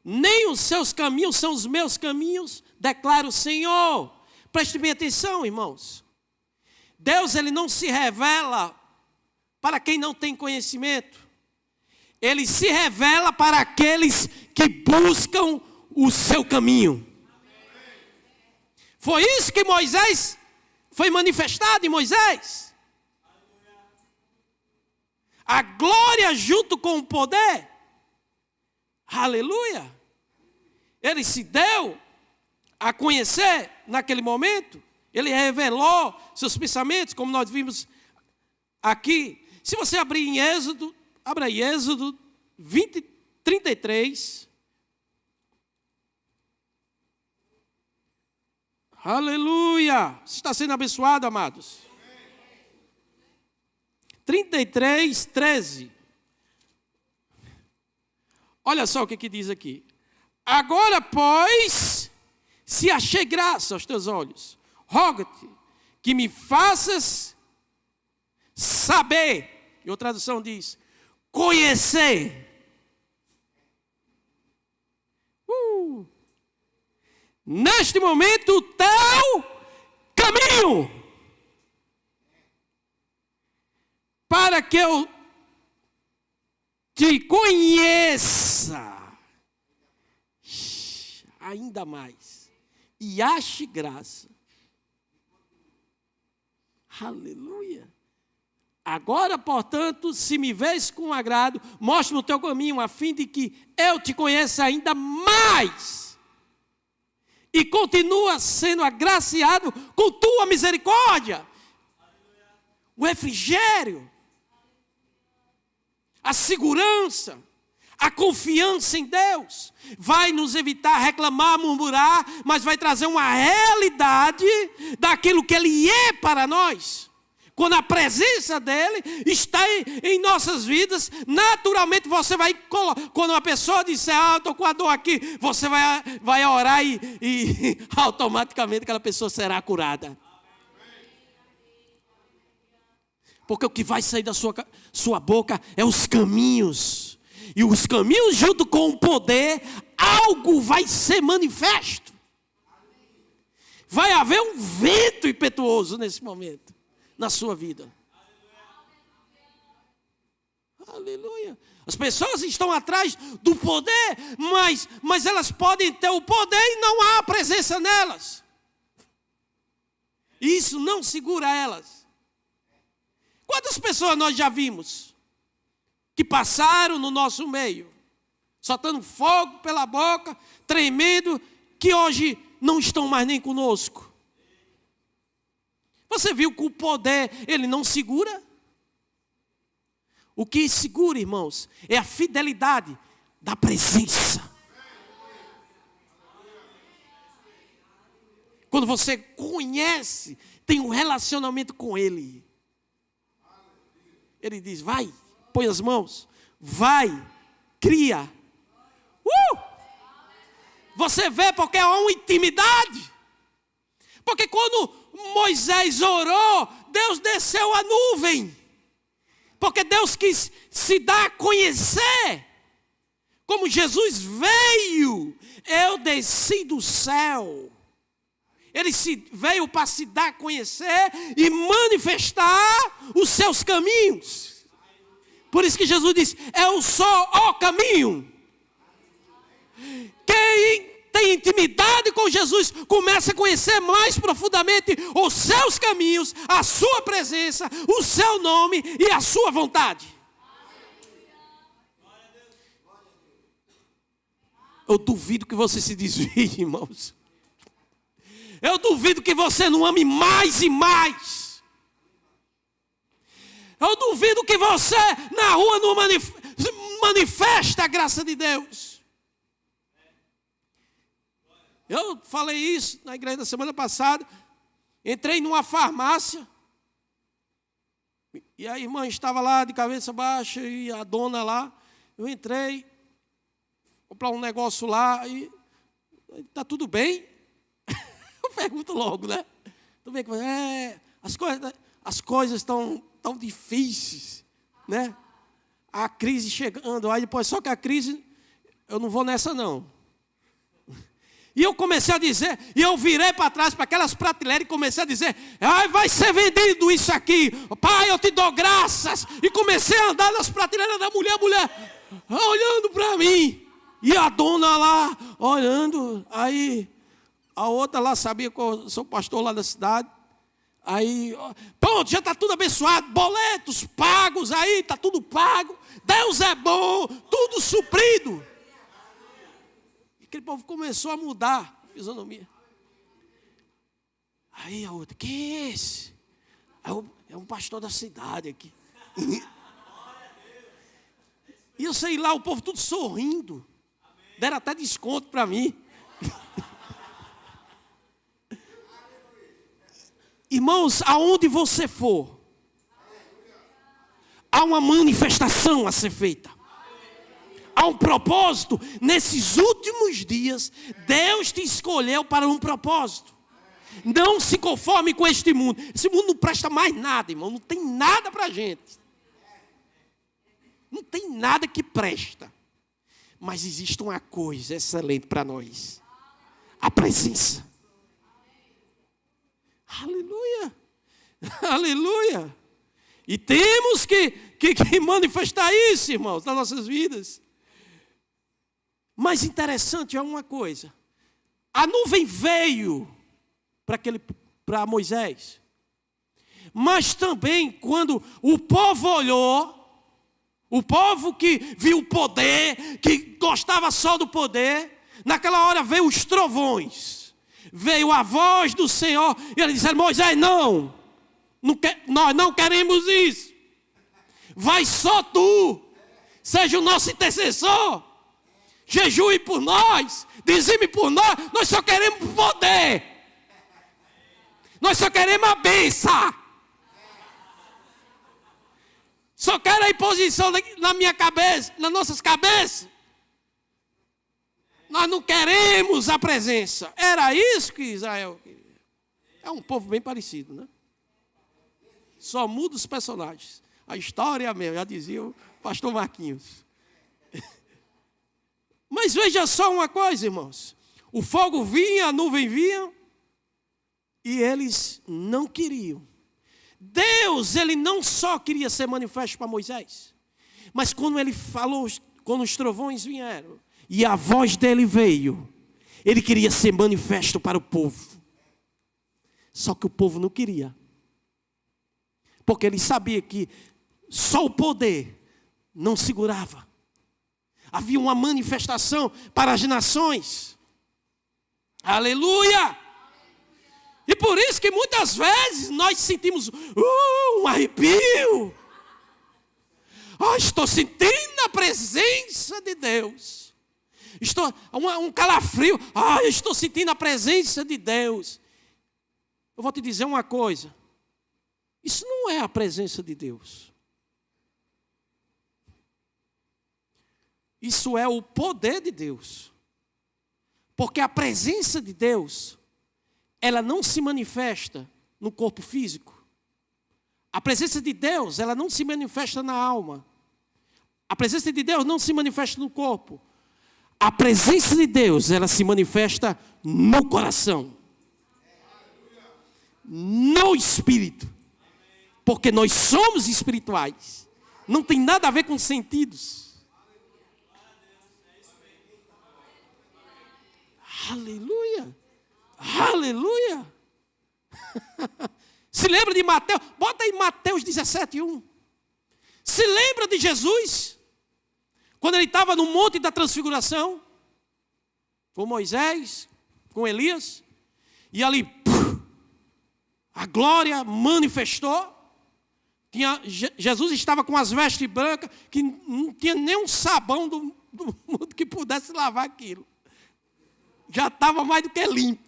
Nem os seus caminhos são os meus caminhos, declara o Senhor. Preste bem atenção, irmãos. Deus, ele não se revela para quem não tem conhecimento. Ele se revela para aqueles que buscam o seu caminho. Foi isso que Moisés foi manifestado em Moisés. A glória junto com o poder. Aleluia. Ele se deu a conhecer naquele momento. Ele revelou seus pensamentos, como nós vimos aqui. Se você abrir em Êxodo, abra aí Êxodo 33. Aleluia. Você está sendo abençoado, amados. 33, 13. Olha só o que diz aqui. Agora, pois, se achei graça aos teus olhos, rogo-te que me faças saber. E outra tradução diz, conhecer. Neste momento, o teu caminho. Para que eu te conheça ainda mais e ache graça. Aleluia. Agora, portanto, se me vês com agrado, mostra-me o teu caminho, a fim de que eu te conheça ainda mais. E continua sendo agraciado com tua misericórdia. O refrigério, a segurança, a confiança em Deus vai nos evitar reclamar, murmurar, mas vai trazer uma realidade daquilo que Ele é para nós. Quando a presença dEle está em nossas vidas, naturalmente você vai, quando uma pessoa disser, eu estou com a dor aqui, você vai orar e automaticamente aquela pessoa será curada. Porque o que vai sair da sua boca é os caminhos. E os caminhos junto com o poder, algo vai ser manifesto. Vai haver um vento impetuoso nesse momento, na sua vida. Aleluia. As pessoas estão atrás do poder, mas elas podem ter o poder e não há presença nelas. E isso não segura elas. Quantas pessoas nós já vimos que passaram no nosso meio, soltando fogo pela boca, tremendo, que hoje não estão mais nem conosco? Você viu que o poder, ele não segura? O que segura, irmãos, é a fidelidade da presença. Quando você conhece, tem um relacionamento com Ele. Ele diz, vai, põe as mãos, vai, cria. Você vê porque há uma intimidade. Porque quando Moisés orou, Deus desceu a nuvem. Porque Deus quis se dar a conhecer. Como Jesus veio, eu desci do céu. Ele veio para se dar a conhecer e manifestar os seus caminhos. Por isso que Jesus disse, eu sou o caminho. Quem tem intimidade com Jesus, começa a conhecer mais profundamente os seus caminhos, a sua presença, o seu nome e a sua vontade. Eu duvido que você se desvie, irmãos. Eu duvido que você não ame mais e mais. Eu duvido que você na rua não manifeste a graça de Deus. Eu falei isso na igreja da semana passada. Entrei numa farmácia. E a irmã estava lá de cabeça baixa e a dona lá. Eu entrei, comprar um negócio lá e está tudo bem? Eu pergunto logo, né? Tudo bem? As coisas estão tão difíceis, né? A crise chegando, aí depois só que a crise, eu não vou nessa não. E eu comecei a dizer, e eu virei para trás, para aquelas prateleiras, e comecei a dizer, ai, vai ser vendido isso aqui, pai, eu te dou graças. E comecei a andar nas prateleiras da mulher, olhando para mim. E a dona lá, olhando, aí a outra lá sabia que eu sou pastor lá da cidade. Aí, pronto, já está tudo abençoado, boletos pagos aí, está tudo pago. Deus é bom, tudo suprido. Aquele povo começou a mudar a fisionomia. Aí a outra, quem é esse? É um pastor da cidade aqui. E eu sei lá, o povo tudo sorrindo. Deram até desconto para mim. Irmãos, aonde você for, há uma manifestação a ser feita. Há um propósito. Nesses últimos dias, Deus te escolheu para um propósito. Não se conforme com este mundo. Esse mundo não presta mais nada, irmão. Não tem nada para a gente. Não tem nada que presta. Mas existe uma coisa excelente para nós. A presença. Aleluia. Aleluia. E temos que manifestar isso, irmãos, nas nossas vidas. Mas interessante é uma coisa. A nuvem veio para Moisés. Mas também quando o povo olhou, o povo que viu o poder, que gostava só do poder, naquela hora veio os trovões. Veio a voz do Senhor e ele disse, Moisés, nós não queremos isso. Vai só tu, seja o nosso intercessor. Jejue por nós, dizime por nós só queremos poder. Nós só queremos a bênção. Só quero a imposição na minha cabeça, nas nossas cabeças. Nós não queremos a presença. Era isso que Israel queria. É um povo bem parecido, né? Só muda os personagens. A história é a mesma, já dizia o pastor Marquinhos. Mas veja só uma coisa, irmãos. O fogo vinha, a nuvem vinha, e eles não queriam. Deus, ele não só queria ser manifesto para Moisés, mas quando ele falou, quando os trovões vieram, e a voz dele veio, ele queria ser manifesto para o povo. Só que o povo não queria. Porque ele sabia que só o poder não segurava. Havia uma manifestação para as nações. Aleluia! E por isso que muitas vezes nós sentimos um arrepio. Estou sentindo a presença de Deus. Estou um calafrio. Estou sentindo a presença de Deus. Eu vou te dizer uma coisa. Isso não é a presença de Deus. Isso é o poder de Deus. Porque a presença de Deus, ela não se manifesta no corpo físico. A presença de Deus, ela não se manifesta na alma. A presença de Deus não se manifesta no corpo. A presença de Deus, ela se manifesta no coração. No espírito. Porque nós somos espirituais. Não tem nada a ver com sentidos. Aleluia. Aleluia. Se lembra de Mateus? Bota aí Mateus 17:1. Se lembra de Jesus? Quando ele estava no Monte da Transfiguração? com Moisés, com Elias, e ali a glória manifestou. Jesus estava com as vestes brancas, que não tinha nem um sabão do mundo que pudesse lavar aquilo. Já estava mais do que limpo.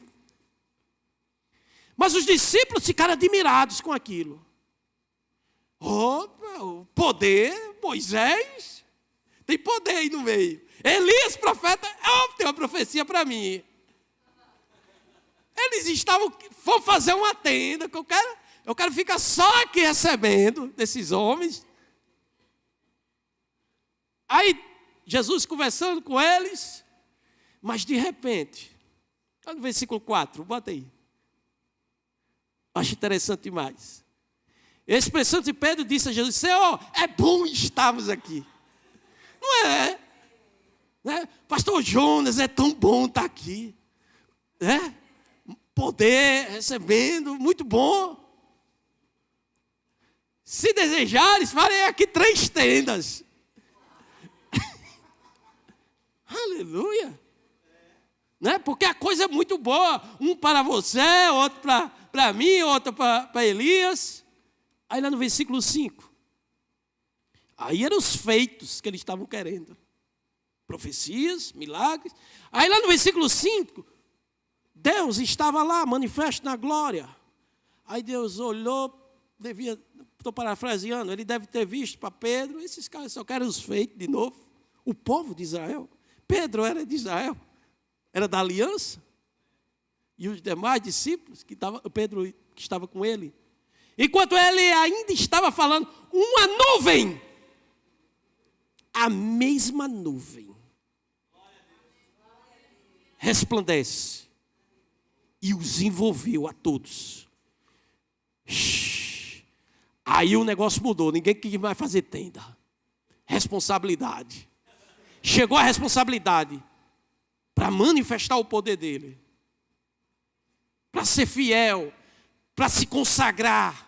Mas os discípulos ficaram admirados com aquilo. Opa, o poder, Moisés, tem poder aí no meio. Elias, profeta, tem uma profecia para mim. Eles foram fazer uma tenda, que eu quero ficar só aqui recebendo desses homens. Aí, Jesus conversando com eles, mas de repente, está no versículo 4, bota aí. Acho interessante demais. A expressão de Pedro disse a Jesus: Senhor, é bom estarmos aqui. Não é? Né? Pastor Jonas, é tão bom estar aqui. Né? Poder, recebendo, muito bom. Se desejares, farei aqui 3 tendas. Aleluia. Né? Porque a coisa é muito boa. Um para você, outro para mim, outro para Elias. Aí lá no versículo 5. Aí eram os feitos que eles estavam querendo. Profecias, milagres. Aí lá no versículo 5, Deus estava lá, manifesto na glória. Aí Deus olhou, estou parafraseando, ele deve ter visto para Pedro, esses caras só querem os feitos de novo. O povo de Israel. Pedro era de Israel, era da aliança. E os demais discípulos, Pedro que estava com ele. Enquanto ele ainda estava falando, uma nuvem, a mesma nuvem, resplandece e os envolveu a todos. Aí o negócio mudou, ninguém quis mais fazer tenda. Responsabilidade. Chegou a responsabilidade para manifestar o poder dele, para ser fiel, para se consagrar,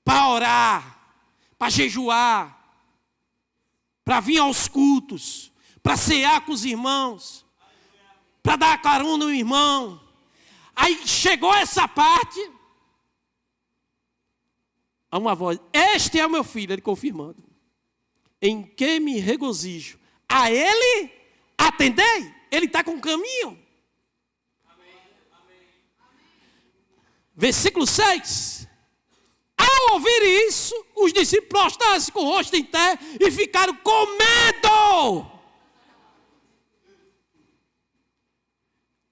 para orar, para jejuar, para vir aos cultos, para cear com os irmãos, para dar carona no irmão. Aí chegou essa parte, há uma voz: este é o meu filho, ele confirmando, em quem me regozijo. A ele atendei, ele está com o caminho. Versículo 6. Ao ouvir isso, os discípulos prostraram-se com o rosto em terra e ficaram com medo.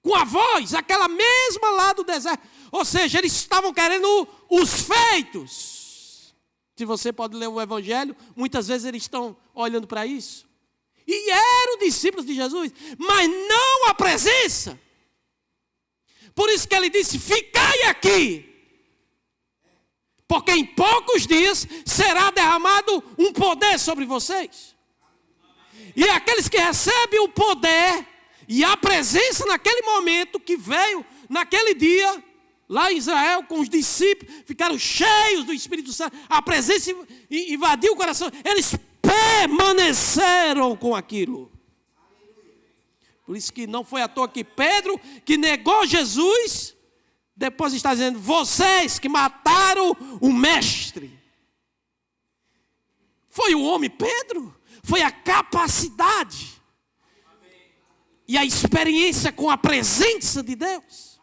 Com a voz, aquela mesma lá do deserto. Ou seja, eles estavam querendo os feitos. Se você pode ler o Evangelho, muitas vezes eles estão olhando para isso. E eram discípulos de Jesus, mas não a presença. Por isso que ele disse: ficai aqui, porque em poucos dias será derramado um poder sobre vocês. E aqueles que recebem o poder e a presença naquele momento que veio, naquele dia, lá em Israel, com os discípulos, ficaram cheios do Espírito Santo, a presença invadiu o coração, eles permaneceram com aquilo. Por isso que não foi à toa que Pedro, que negou Jesus, depois está dizendo: vocês que mataram o mestre. Foi o homem Pedro, foi a capacidade e a experiência com a presença de Deus.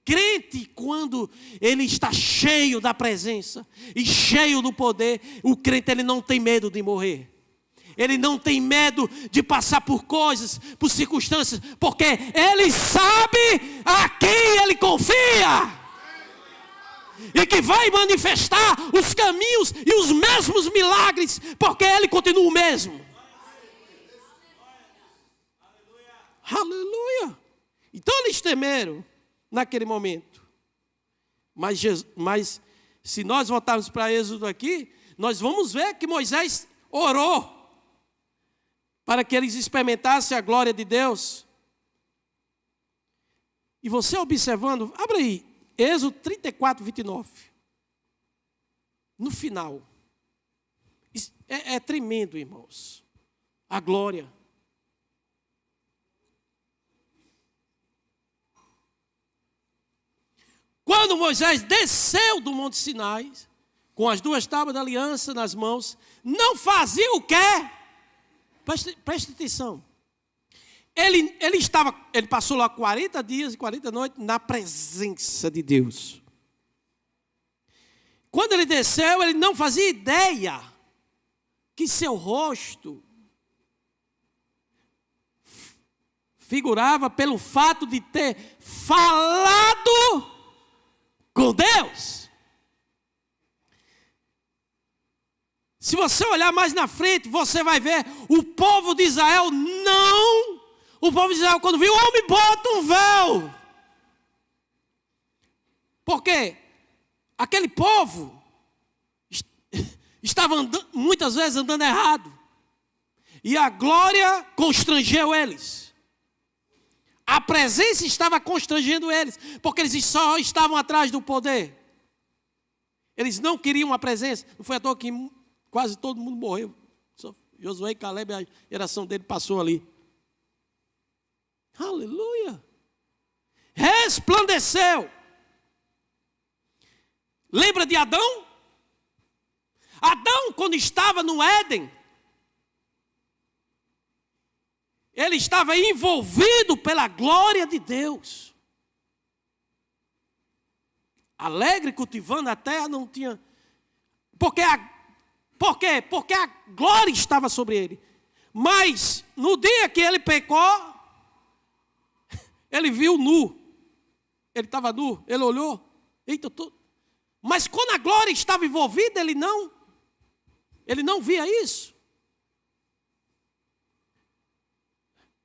Crente, quando ele está cheio da presença e cheio do poder, o crente ele não tem medo de morrer. Ele não tem medo de passar por coisas, por circunstâncias, porque ele sabe a quem ele confia. E que vai manifestar os caminhos e os mesmos milagres, porque ele continua o mesmo. Aleluia. Então eles temeram naquele momento. Mas se nós voltarmos para Êxodo aqui, nós vamos ver que Moisés orou para que eles experimentassem a glória de Deus. E você observando, abre aí, Êxodo 34, 29. No final, É tremendo, irmãos. A glória. Quando Moisés desceu do Monte Sinai, com as 2 tábuas da aliança nas mãos, não fazia o quê? Preste atenção. Ele passou lá 40 dias e 40 noites na presença de Deus. Quando ele desceu, ele não fazia ideia que seu rosto figurava pelo fato de ter falado com Deus. Se você olhar mais na frente, você vai ver o povo de Israel o povo de Israel, quando viu o homem, bota um véu. Por quê? Aquele povo estava muitas vezes andando errado. E a glória constrangeu eles. A presença estava constrangendo eles, porque eles só estavam atrás do poder. Eles não queriam a presença. Não foi à toa que quase todo mundo morreu. Só Josué e Caleb, a geração dele passou ali. Aleluia. Resplandeceu. Lembra de Adão? Adão, quando estava no Éden, ele estava envolvido pela glória de Deus. Alegre, cultivando a terra, não tinha... Por quê? Porque a glória estava sobre ele. Mas, no dia que ele pecou, ele viu nu. Ele estava nu, ele olhou. Eita, Mas quando a glória estava envolvida, ele não via isso.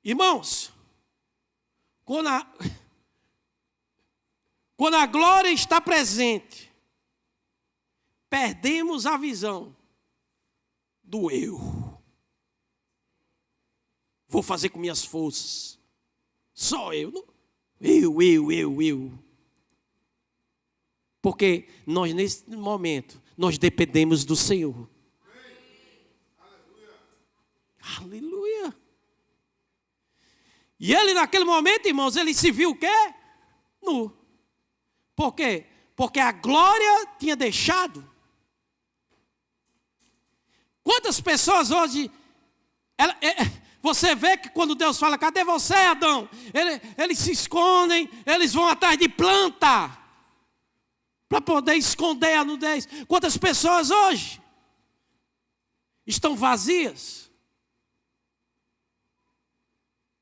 Irmãos, quando a glória está presente, perdemos a visão do eu. Vou fazer com minhas forças. Só eu. Eu. Porque nós, nesse momento, nós dependemos do Senhor. Aleluia. E ele, naquele momento, irmãos, ele se viu o quê? Nu. Por quê? Porque a glória tinha deixado. Quantas pessoas hoje... Você vê que quando Deus fala, cadê você, Adão? Eles se escondem, eles vão atrás de planta para poder esconder a nudez. Quantas pessoas hoje estão vazias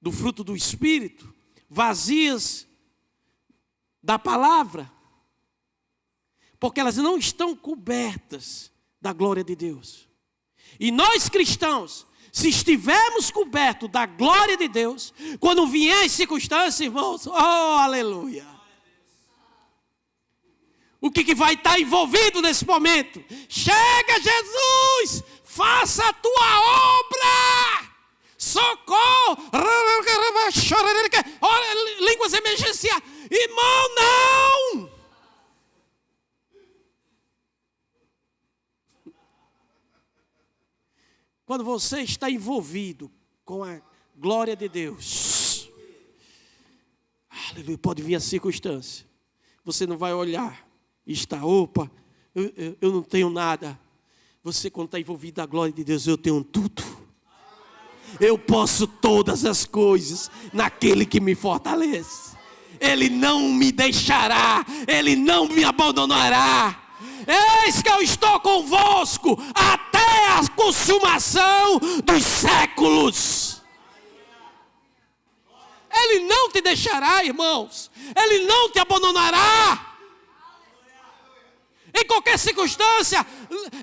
do fruto do Espírito, vazias da palavra, porque elas não estão cobertas da glória de Deus. E nós cristãos, se estivermos cobertos da glória de Deus, quando vier as circunstâncias, irmãos, oh, aleluia. O que vai estar envolvido nesse momento? Chega, Jesus, faça a tua obra. Socorro. Línguas emergenciais. Irmão, não. Quando você está envolvido com a glória de Deus, aleluia, pode vir a circunstância. Você não vai olhar e está, opa, eu não tenho nada. Você, quando está envolvido na glória de Deus, eu tenho tudo. Eu posso todas as coisas naquele que me fortalece. Ele não me deixará, Ele não me abandonará. Eis que eu estou convosco até a consumação dos séculos. Ele não te deixará, irmãos. Ele não te abandonará. Em qualquer circunstância,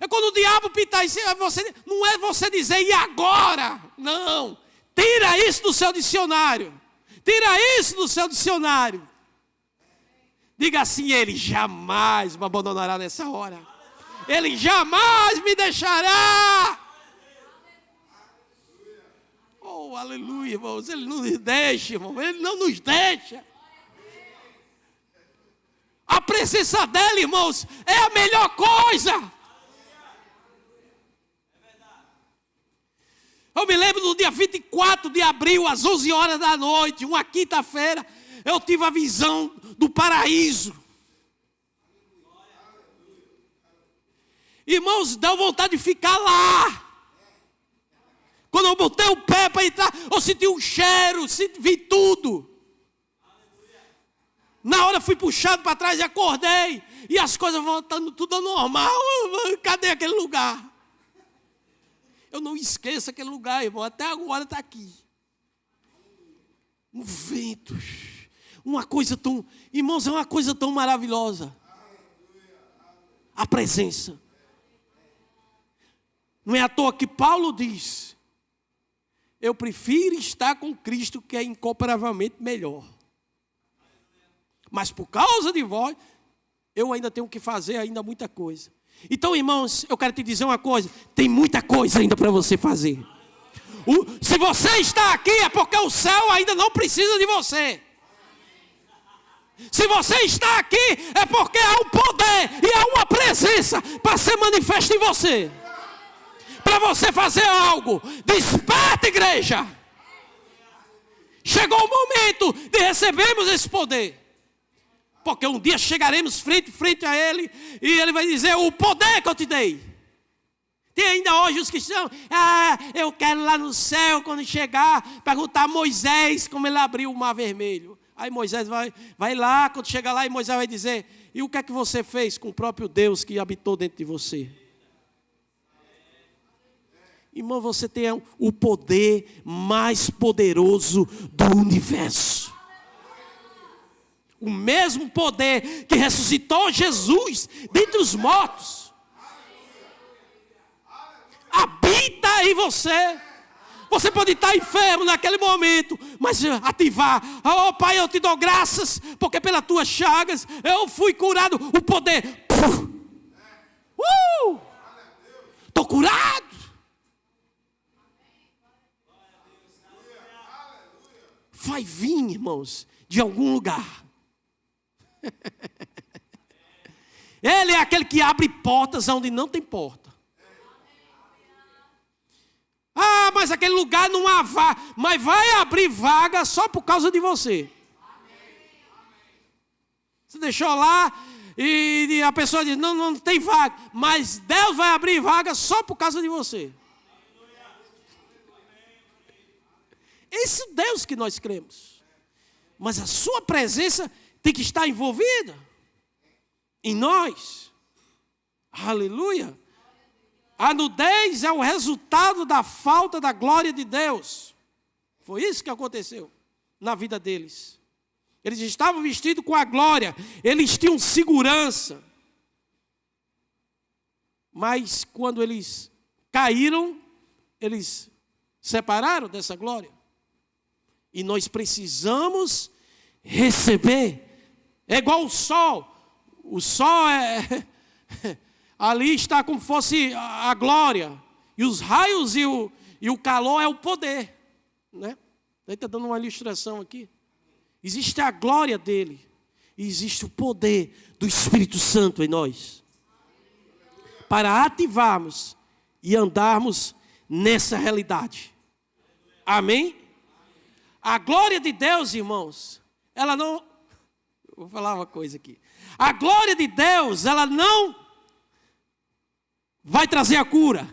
quando o diabo pitar em cima, não é você dizer, e agora? Não. Tira isso do seu dicionário. Tira isso do seu dicionário. Diga assim, Ele jamais me abandonará nessa hora. Ele jamais me deixará. Oh, aleluia, irmãos. Ele não nos deixa, irmão. Ele não nos deixa. A presença dele, irmãos, é a melhor coisa. Eu me lembro do dia 24 de abril, às 11 horas da noite, uma quinta-feira, eu tive a visão do paraíso. Irmãos, dá vontade de ficar lá. Quando eu botei o pé para entrar, eu senti um cheiro, vi tudo. Na hora fui puxado para trás e acordei. E as coisas voltando tudo ao normal. Cadê aquele lugar? Eu não esqueço aquele lugar, irmão. Até agora está aqui. Um vento. Uma coisa tão... Irmãos, é uma coisa tão maravilhosa. A presença. Não é à toa que Paulo diz: eu prefiro estar com Cristo, que é incomparavelmente melhor. Mas por causa de vós, eu ainda tenho que fazer ainda muita coisa. Então, irmãos, eu quero te dizer uma coisa. Tem muita coisa ainda para você fazer. Se você está aqui, é porque o céu ainda não precisa de você. Se você está aqui, é porque há um poder e há uma presença para ser manifesta em você. Para você fazer algo. Desperta, igreja. Chegou o momento de recebermos esse poder. Porque um dia chegaremos frente a Ele, e Ele vai dizer: o poder que eu te dei. Tem ainda hoje os cristãos: eu quero lá no céu, quando chegar, perguntar a Moisés como ele abriu o mar vermelho. Aí Moisés vai lá, quando chegar lá, e Moisés vai dizer: e o que é que você fez com o próprio Deus que habitou dentro de você? Irmão, você tem o poder mais poderoso do universo. O mesmo poder que ressuscitou Jesus dentre os mortos habita em você. Você pode estar enfermo naquele momento, mas ativar: oh Pai, eu te dou graças, porque pelas tuas chagas eu fui curado. O poder, estou curado. Vai vir, irmãos, de algum lugar. Ele é aquele que abre portas onde não tem porta. Mas aquele lugar não há vaga. Mas vai abrir vaga só por causa de você. Você deixou lá e a pessoa diz: não tem vaga. Mas Deus vai abrir vaga só por causa de você. Esse é o Deus que nós cremos. Mas a sua presença tem que estar envolvida em nós. Aleluia. A nudez é o resultado da falta da glória de Deus. Foi isso que aconteceu na vida deles. Eles estavam vestidos com a glória. Eles tinham segurança. Mas quando eles caíram, eles separaram dessa glória. E nós precisamos receber. É igual o sol. O sol ali está como fosse a glória. E os raios e o calor é o poder. Né? Está dando uma ilustração aqui. Existe a glória dele. E existe o poder do Espírito Santo em nós. Para ativarmos e andarmos nessa realidade. Amém? A glória de Deus, irmãos, ela não... Vou falar uma coisa aqui. A glória de Deus, ela não vai trazer a cura.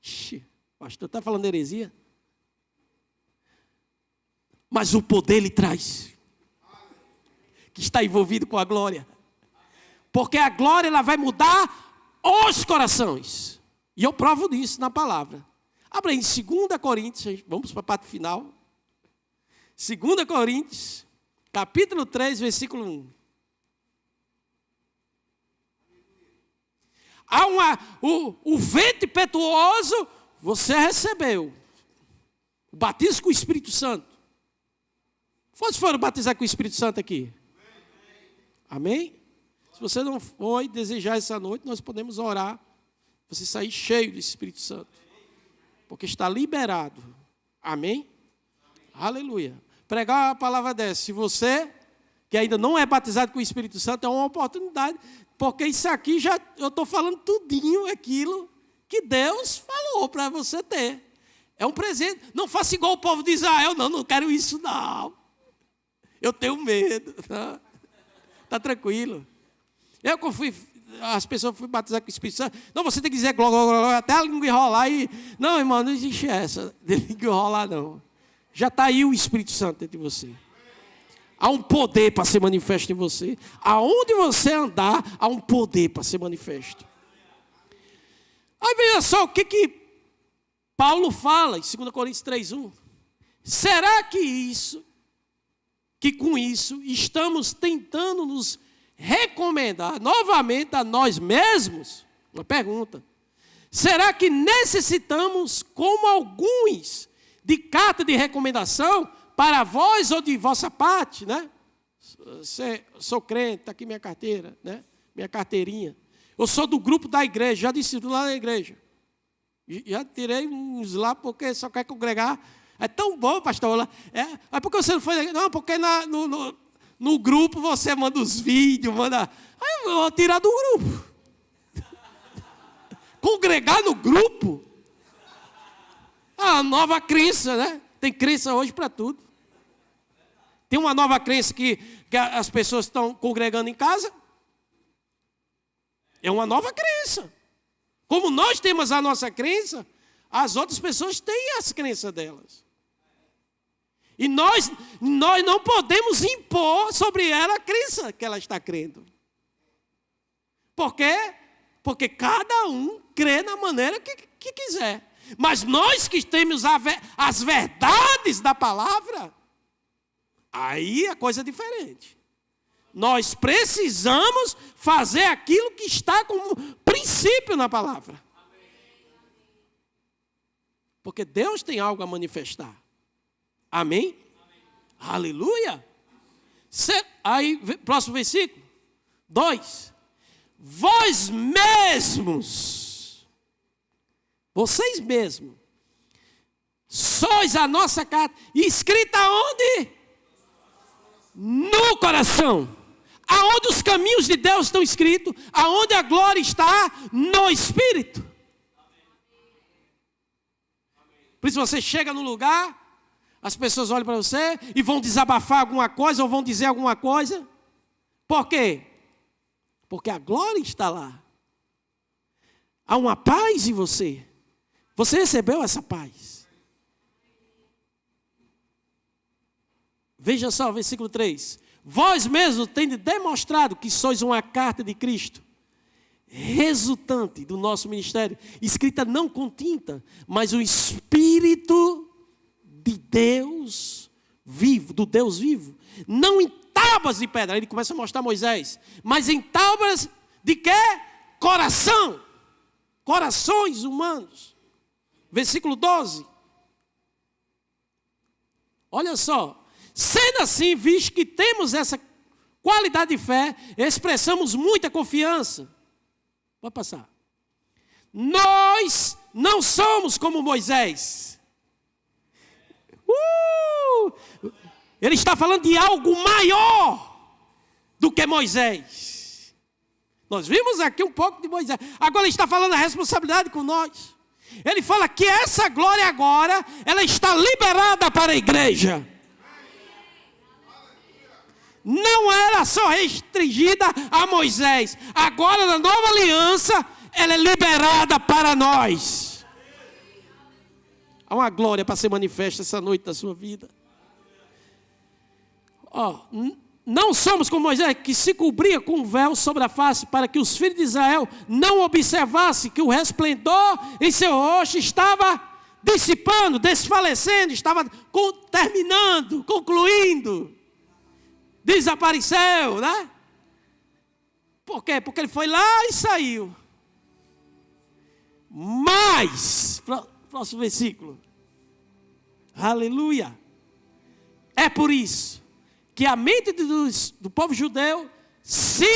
O pastor está falando heresia? Mas o poder ele traz. Que está envolvido com a glória. Porque a glória ela vai mudar os corações. E eu provo disso na palavra. Abra em 2 Coríntios, vamos para a parte final. 2 Coríntios, capítulo 3, versículo 1. Há o vento impetuoso, você recebeu. O batismo com o Espírito Santo. Quantos foram batizar com o Espírito Santo aqui? Amém? Se você não foi desejar essa noite, nós podemos orar. Você sair cheio do Espírito Santo. Porque está liberado. Amém? Aleluia. Pregar a palavra dessa. Se você, que ainda não é batizado com o Espírito Santo, é uma oportunidade. Porque isso aqui, eu estou falando tudinho aquilo que Deus falou para você ter. É um presente. Não faça igual o povo de Israel. Não quero isso não. Eu tenho medo. Está tranquilo. As pessoas foram batizar com o Espírito Santo. Não, você tem que dizer glória, glória, glória, até a língua enrolar. Não, irmão, não existe essa de língua enrolar, não. Já está aí o Espírito Santo dentro de você. Há um poder para ser manifesto em você. Aonde você andar, há um poder para ser manifesto. Aí veja só o que Paulo fala em 2 Coríntios 3:1. Será que com isso estamos tentando nos recomendar novamente a nós mesmos? Uma pergunta. Será que necessitamos, como alguns, de carta de recomendação para vós ou de vossa parte, né? Sou crente, está aqui minha carteira, né? Minha carteirinha. Eu sou do grupo da igreja, já disse lá na igreja. Já tirei uns lá porque só quer congregar. É tão bom, pastor. É porque você não foi. Não, porque no grupo você manda os vídeos, manda. Aí eu vou tirar do grupo. Congregar no grupo? Nova crença, né? Tem crença hoje para tudo. Tem uma nova crença que as pessoas estão congregando em casa. É uma nova crença. Como nós temos a nossa crença, as outras pessoas têm as crenças delas. E nós não podemos impor sobre ela a crença que ela está crendo. Por quê? Porque cada um crê na maneira que quiser. Mas nós que temos as verdades da palavra, aí a coisa é diferente. Nós precisamos fazer aquilo que está como princípio na palavra. Porque Deus tem algo a manifestar. Amém? Aleluia! Aí, próximo versículo. 2. Vós mesmos, vocês mesmos, sois a nossa carta, escrita onde? No coração. Aonde os caminhos de Deus estão escritos, aonde a glória está, no Espírito. Por isso você chega no lugar, as pessoas olham para você e vão desabafar alguma coisa ou vão dizer alguma coisa. Por quê? Porque a glória está lá. Há uma paz em você. Você recebeu essa paz. Veja só, versículo 3. Vós mesmos tendes demonstrado que sois uma carta de Cristo, resultante do nosso ministério, escrita não com tinta, mas o Espírito de Deus vivo, do Deus vivo, não em tábuas de pedra. Ele começa a mostrar Moisés, mas em tábuas de quê? Coração, corações humanos. Versículo 12. Olha só. Sendo assim, visto que temos essa qualidade de fé, expressamos muita confiança. Pode passar. Nós não somos como Moisés. Ele está falando de algo maior do que Moisés. Nós vimos aqui um pouco de Moisés. Agora ele está falando a responsabilidade com nós. Ele fala que essa glória agora, ela está liberada para a igreja. Não era só restringida a Moisés. Agora, na nova aliança, ela é liberada para nós. Há uma glória para ser manifesta essa noite na sua vida. Não somos como Moisés, que se cobria com um véu sobre a face, para que os filhos de Israel não observassem que o resplendor em seu rosto estava dissipando, desfalecendo, estava terminando, concluindo. Desapareceu, né? Por quê? Porque ele foi lá e saiu. Mas, próximo versículo. Aleluia. É por isso que a mente do povo judeu se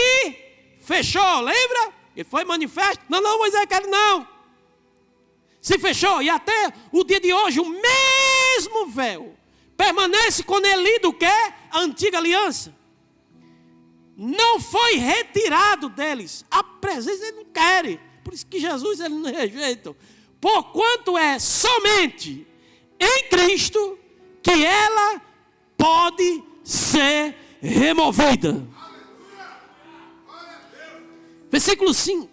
fechou. Lembra? Ele foi manifesto. Não, Moisés quer não. Se fechou. E até o dia de hoje, o mesmo véu permanece quando é lido o quê? A antiga aliança. Não foi retirado deles. A presença eles não querem. Por isso que Jesus eles não rejeitam. Porquanto é somente em Cristo que ela pode ser removida. Versículo 5.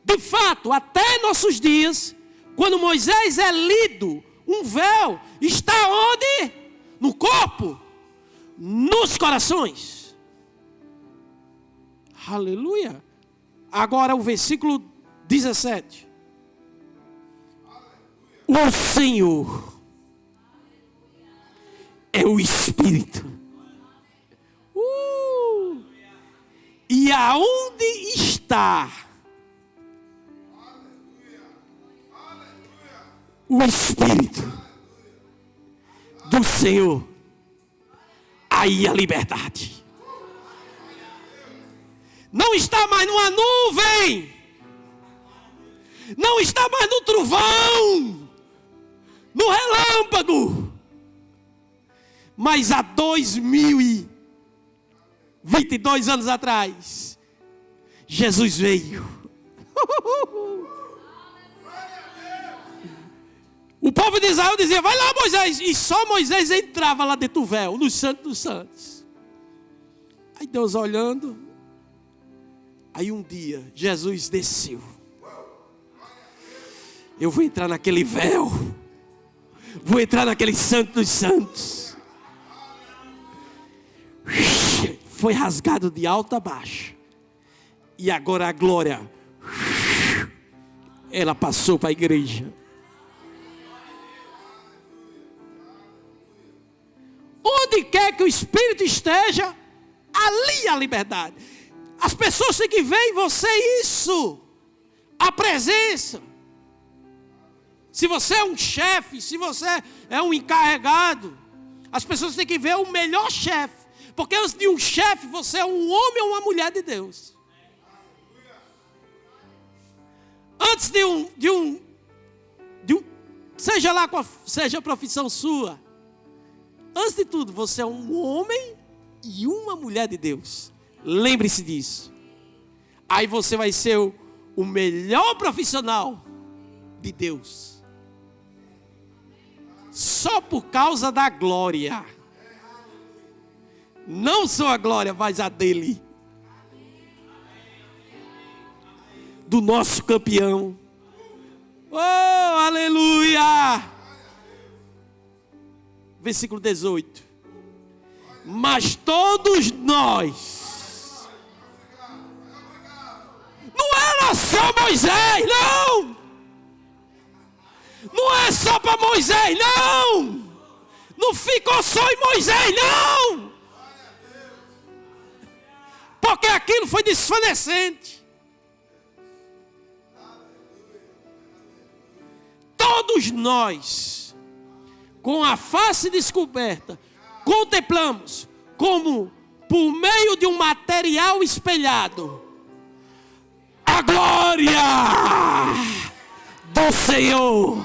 De fato, até nossos dias, quando Moisés é lido, um véu está onde? No corpo, nos corações. Aleluia. Agora o versículo 17. O Senhor é o Espírito. E aonde está o Espírito do Senhor, aí a liberdade. Não está mais numa nuvem, não está mais no trovão, no relâmpago, mas há 2022 anos atrás, Jesus veio. O povo de Israel dizia, vai lá Moisés, e só Moisés entrava lá dentro do véu, no Santo dos Santos. Aí Deus olhando, aí um dia Jesus desceu. Eu vou entrar naquele véu, vou entrar naquele Santo dos Santos. Foi rasgado de alto a baixo. E agora a glória, ela passou para a igreja. Onde quer que o Espírito esteja, ali a liberdade. As pessoas têm que ver em você isso. A presença. Se você é um chefe, se você é um encarregado, as pessoas têm que ver o melhor chefe. Porque antes de um chefe, você é um homem ou uma mulher de Deus. Antes de um seja lá qual seja a profissão sua, antes de tudo, você é um homem e uma mulher de Deus. Lembre-se disso. Aí você vai ser o melhor profissional de Deus. Só por causa da glória. Não só a glória, mas a dele. Do nosso campeão. Oh, aleluia! Versículo 18. Mas todos nós. Não era só Moisés, não. Não é só para Moisés, não. Não ficou só em Moisés, não. Porque aquilo foi desvanecente. Todos nós, com a face descoberta, contemplamos como por meio de um material espelhado a glória do Senhor.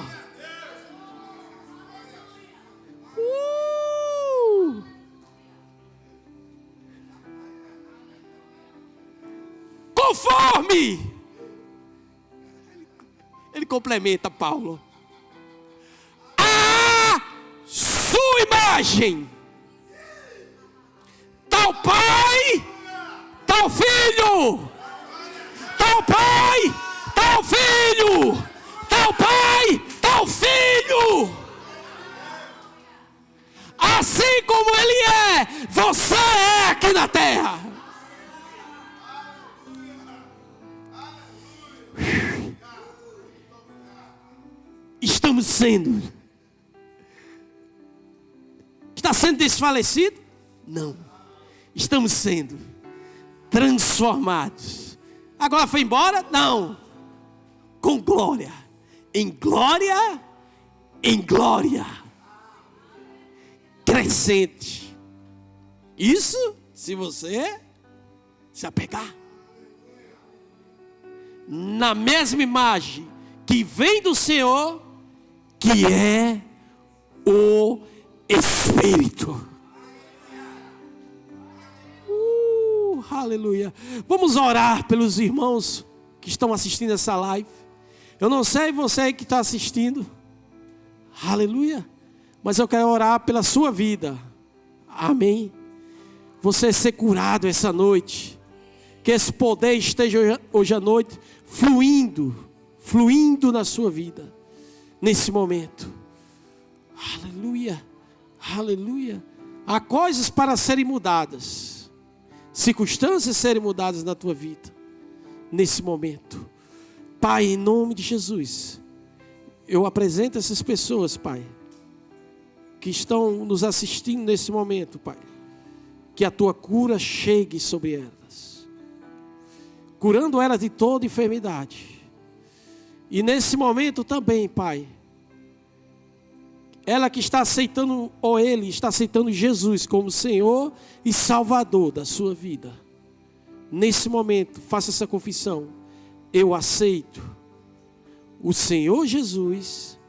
Conforme ele complementa Paulo, a sua imagem, tal pai, tal filho, tal pai, tal filho, tal pai, tal filho. Assim como ele é, você é aqui na terra. Estamos sendo. Está sendo desfalecido? Não. Estamos sendo transformados. Agora foi embora? Não. Com glória. Em glória. Em glória. Crescente. Isso se você se apegar. Na mesma imagem que vem do Senhor, que é o Espírito. Aleluia. Vamos orar pelos irmãos que estão assistindo essa live. Eu não sei você que está assistindo. Aleluia. Mas eu quero orar pela sua vida. Amém. Você ser curado essa noite. Que esse poder esteja hoje à noite fluindo na sua vida. Nesse momento. Aleluia. Aleluia. Há coisas para serem mudadas. Circunstâncias serem mudadas na tua vida. Nesse momento. Pai, em nome de Jesus. Eu apresento essas pessoas, Pai. Que estão nos assistindo nesse momento, Pai. Que a tua cura chegue sobre elas. Curando elas de toda enfermidade. E nesse momento também, Pai. Ela que está aceitando, ou ele está aceitando Jesus como Senhor e Salvador da sua vida. Nesse momento, faça essa confissão. Eu aceito o Senhor Jesus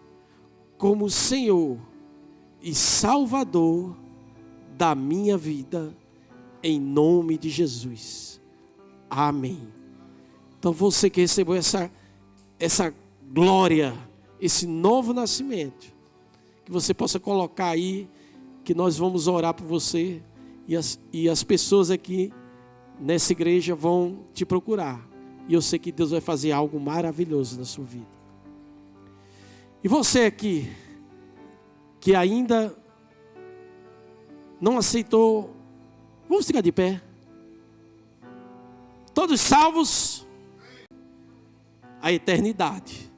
como Senhor e Salvador da minha vida, em nome de Jesus. Amém. Então você que recebeu essa glória, esse novo nascimento, que você possa colocar aí, que nós vamos orar por você, e as pessoas aqui nessa igreja vão te procurar. E eu sei que Deus vai fazer algo maravilhoso na sua vida. E você aqui, que ainda não aceitou, vamos ficar de pé. Todos salvos, a eternidade.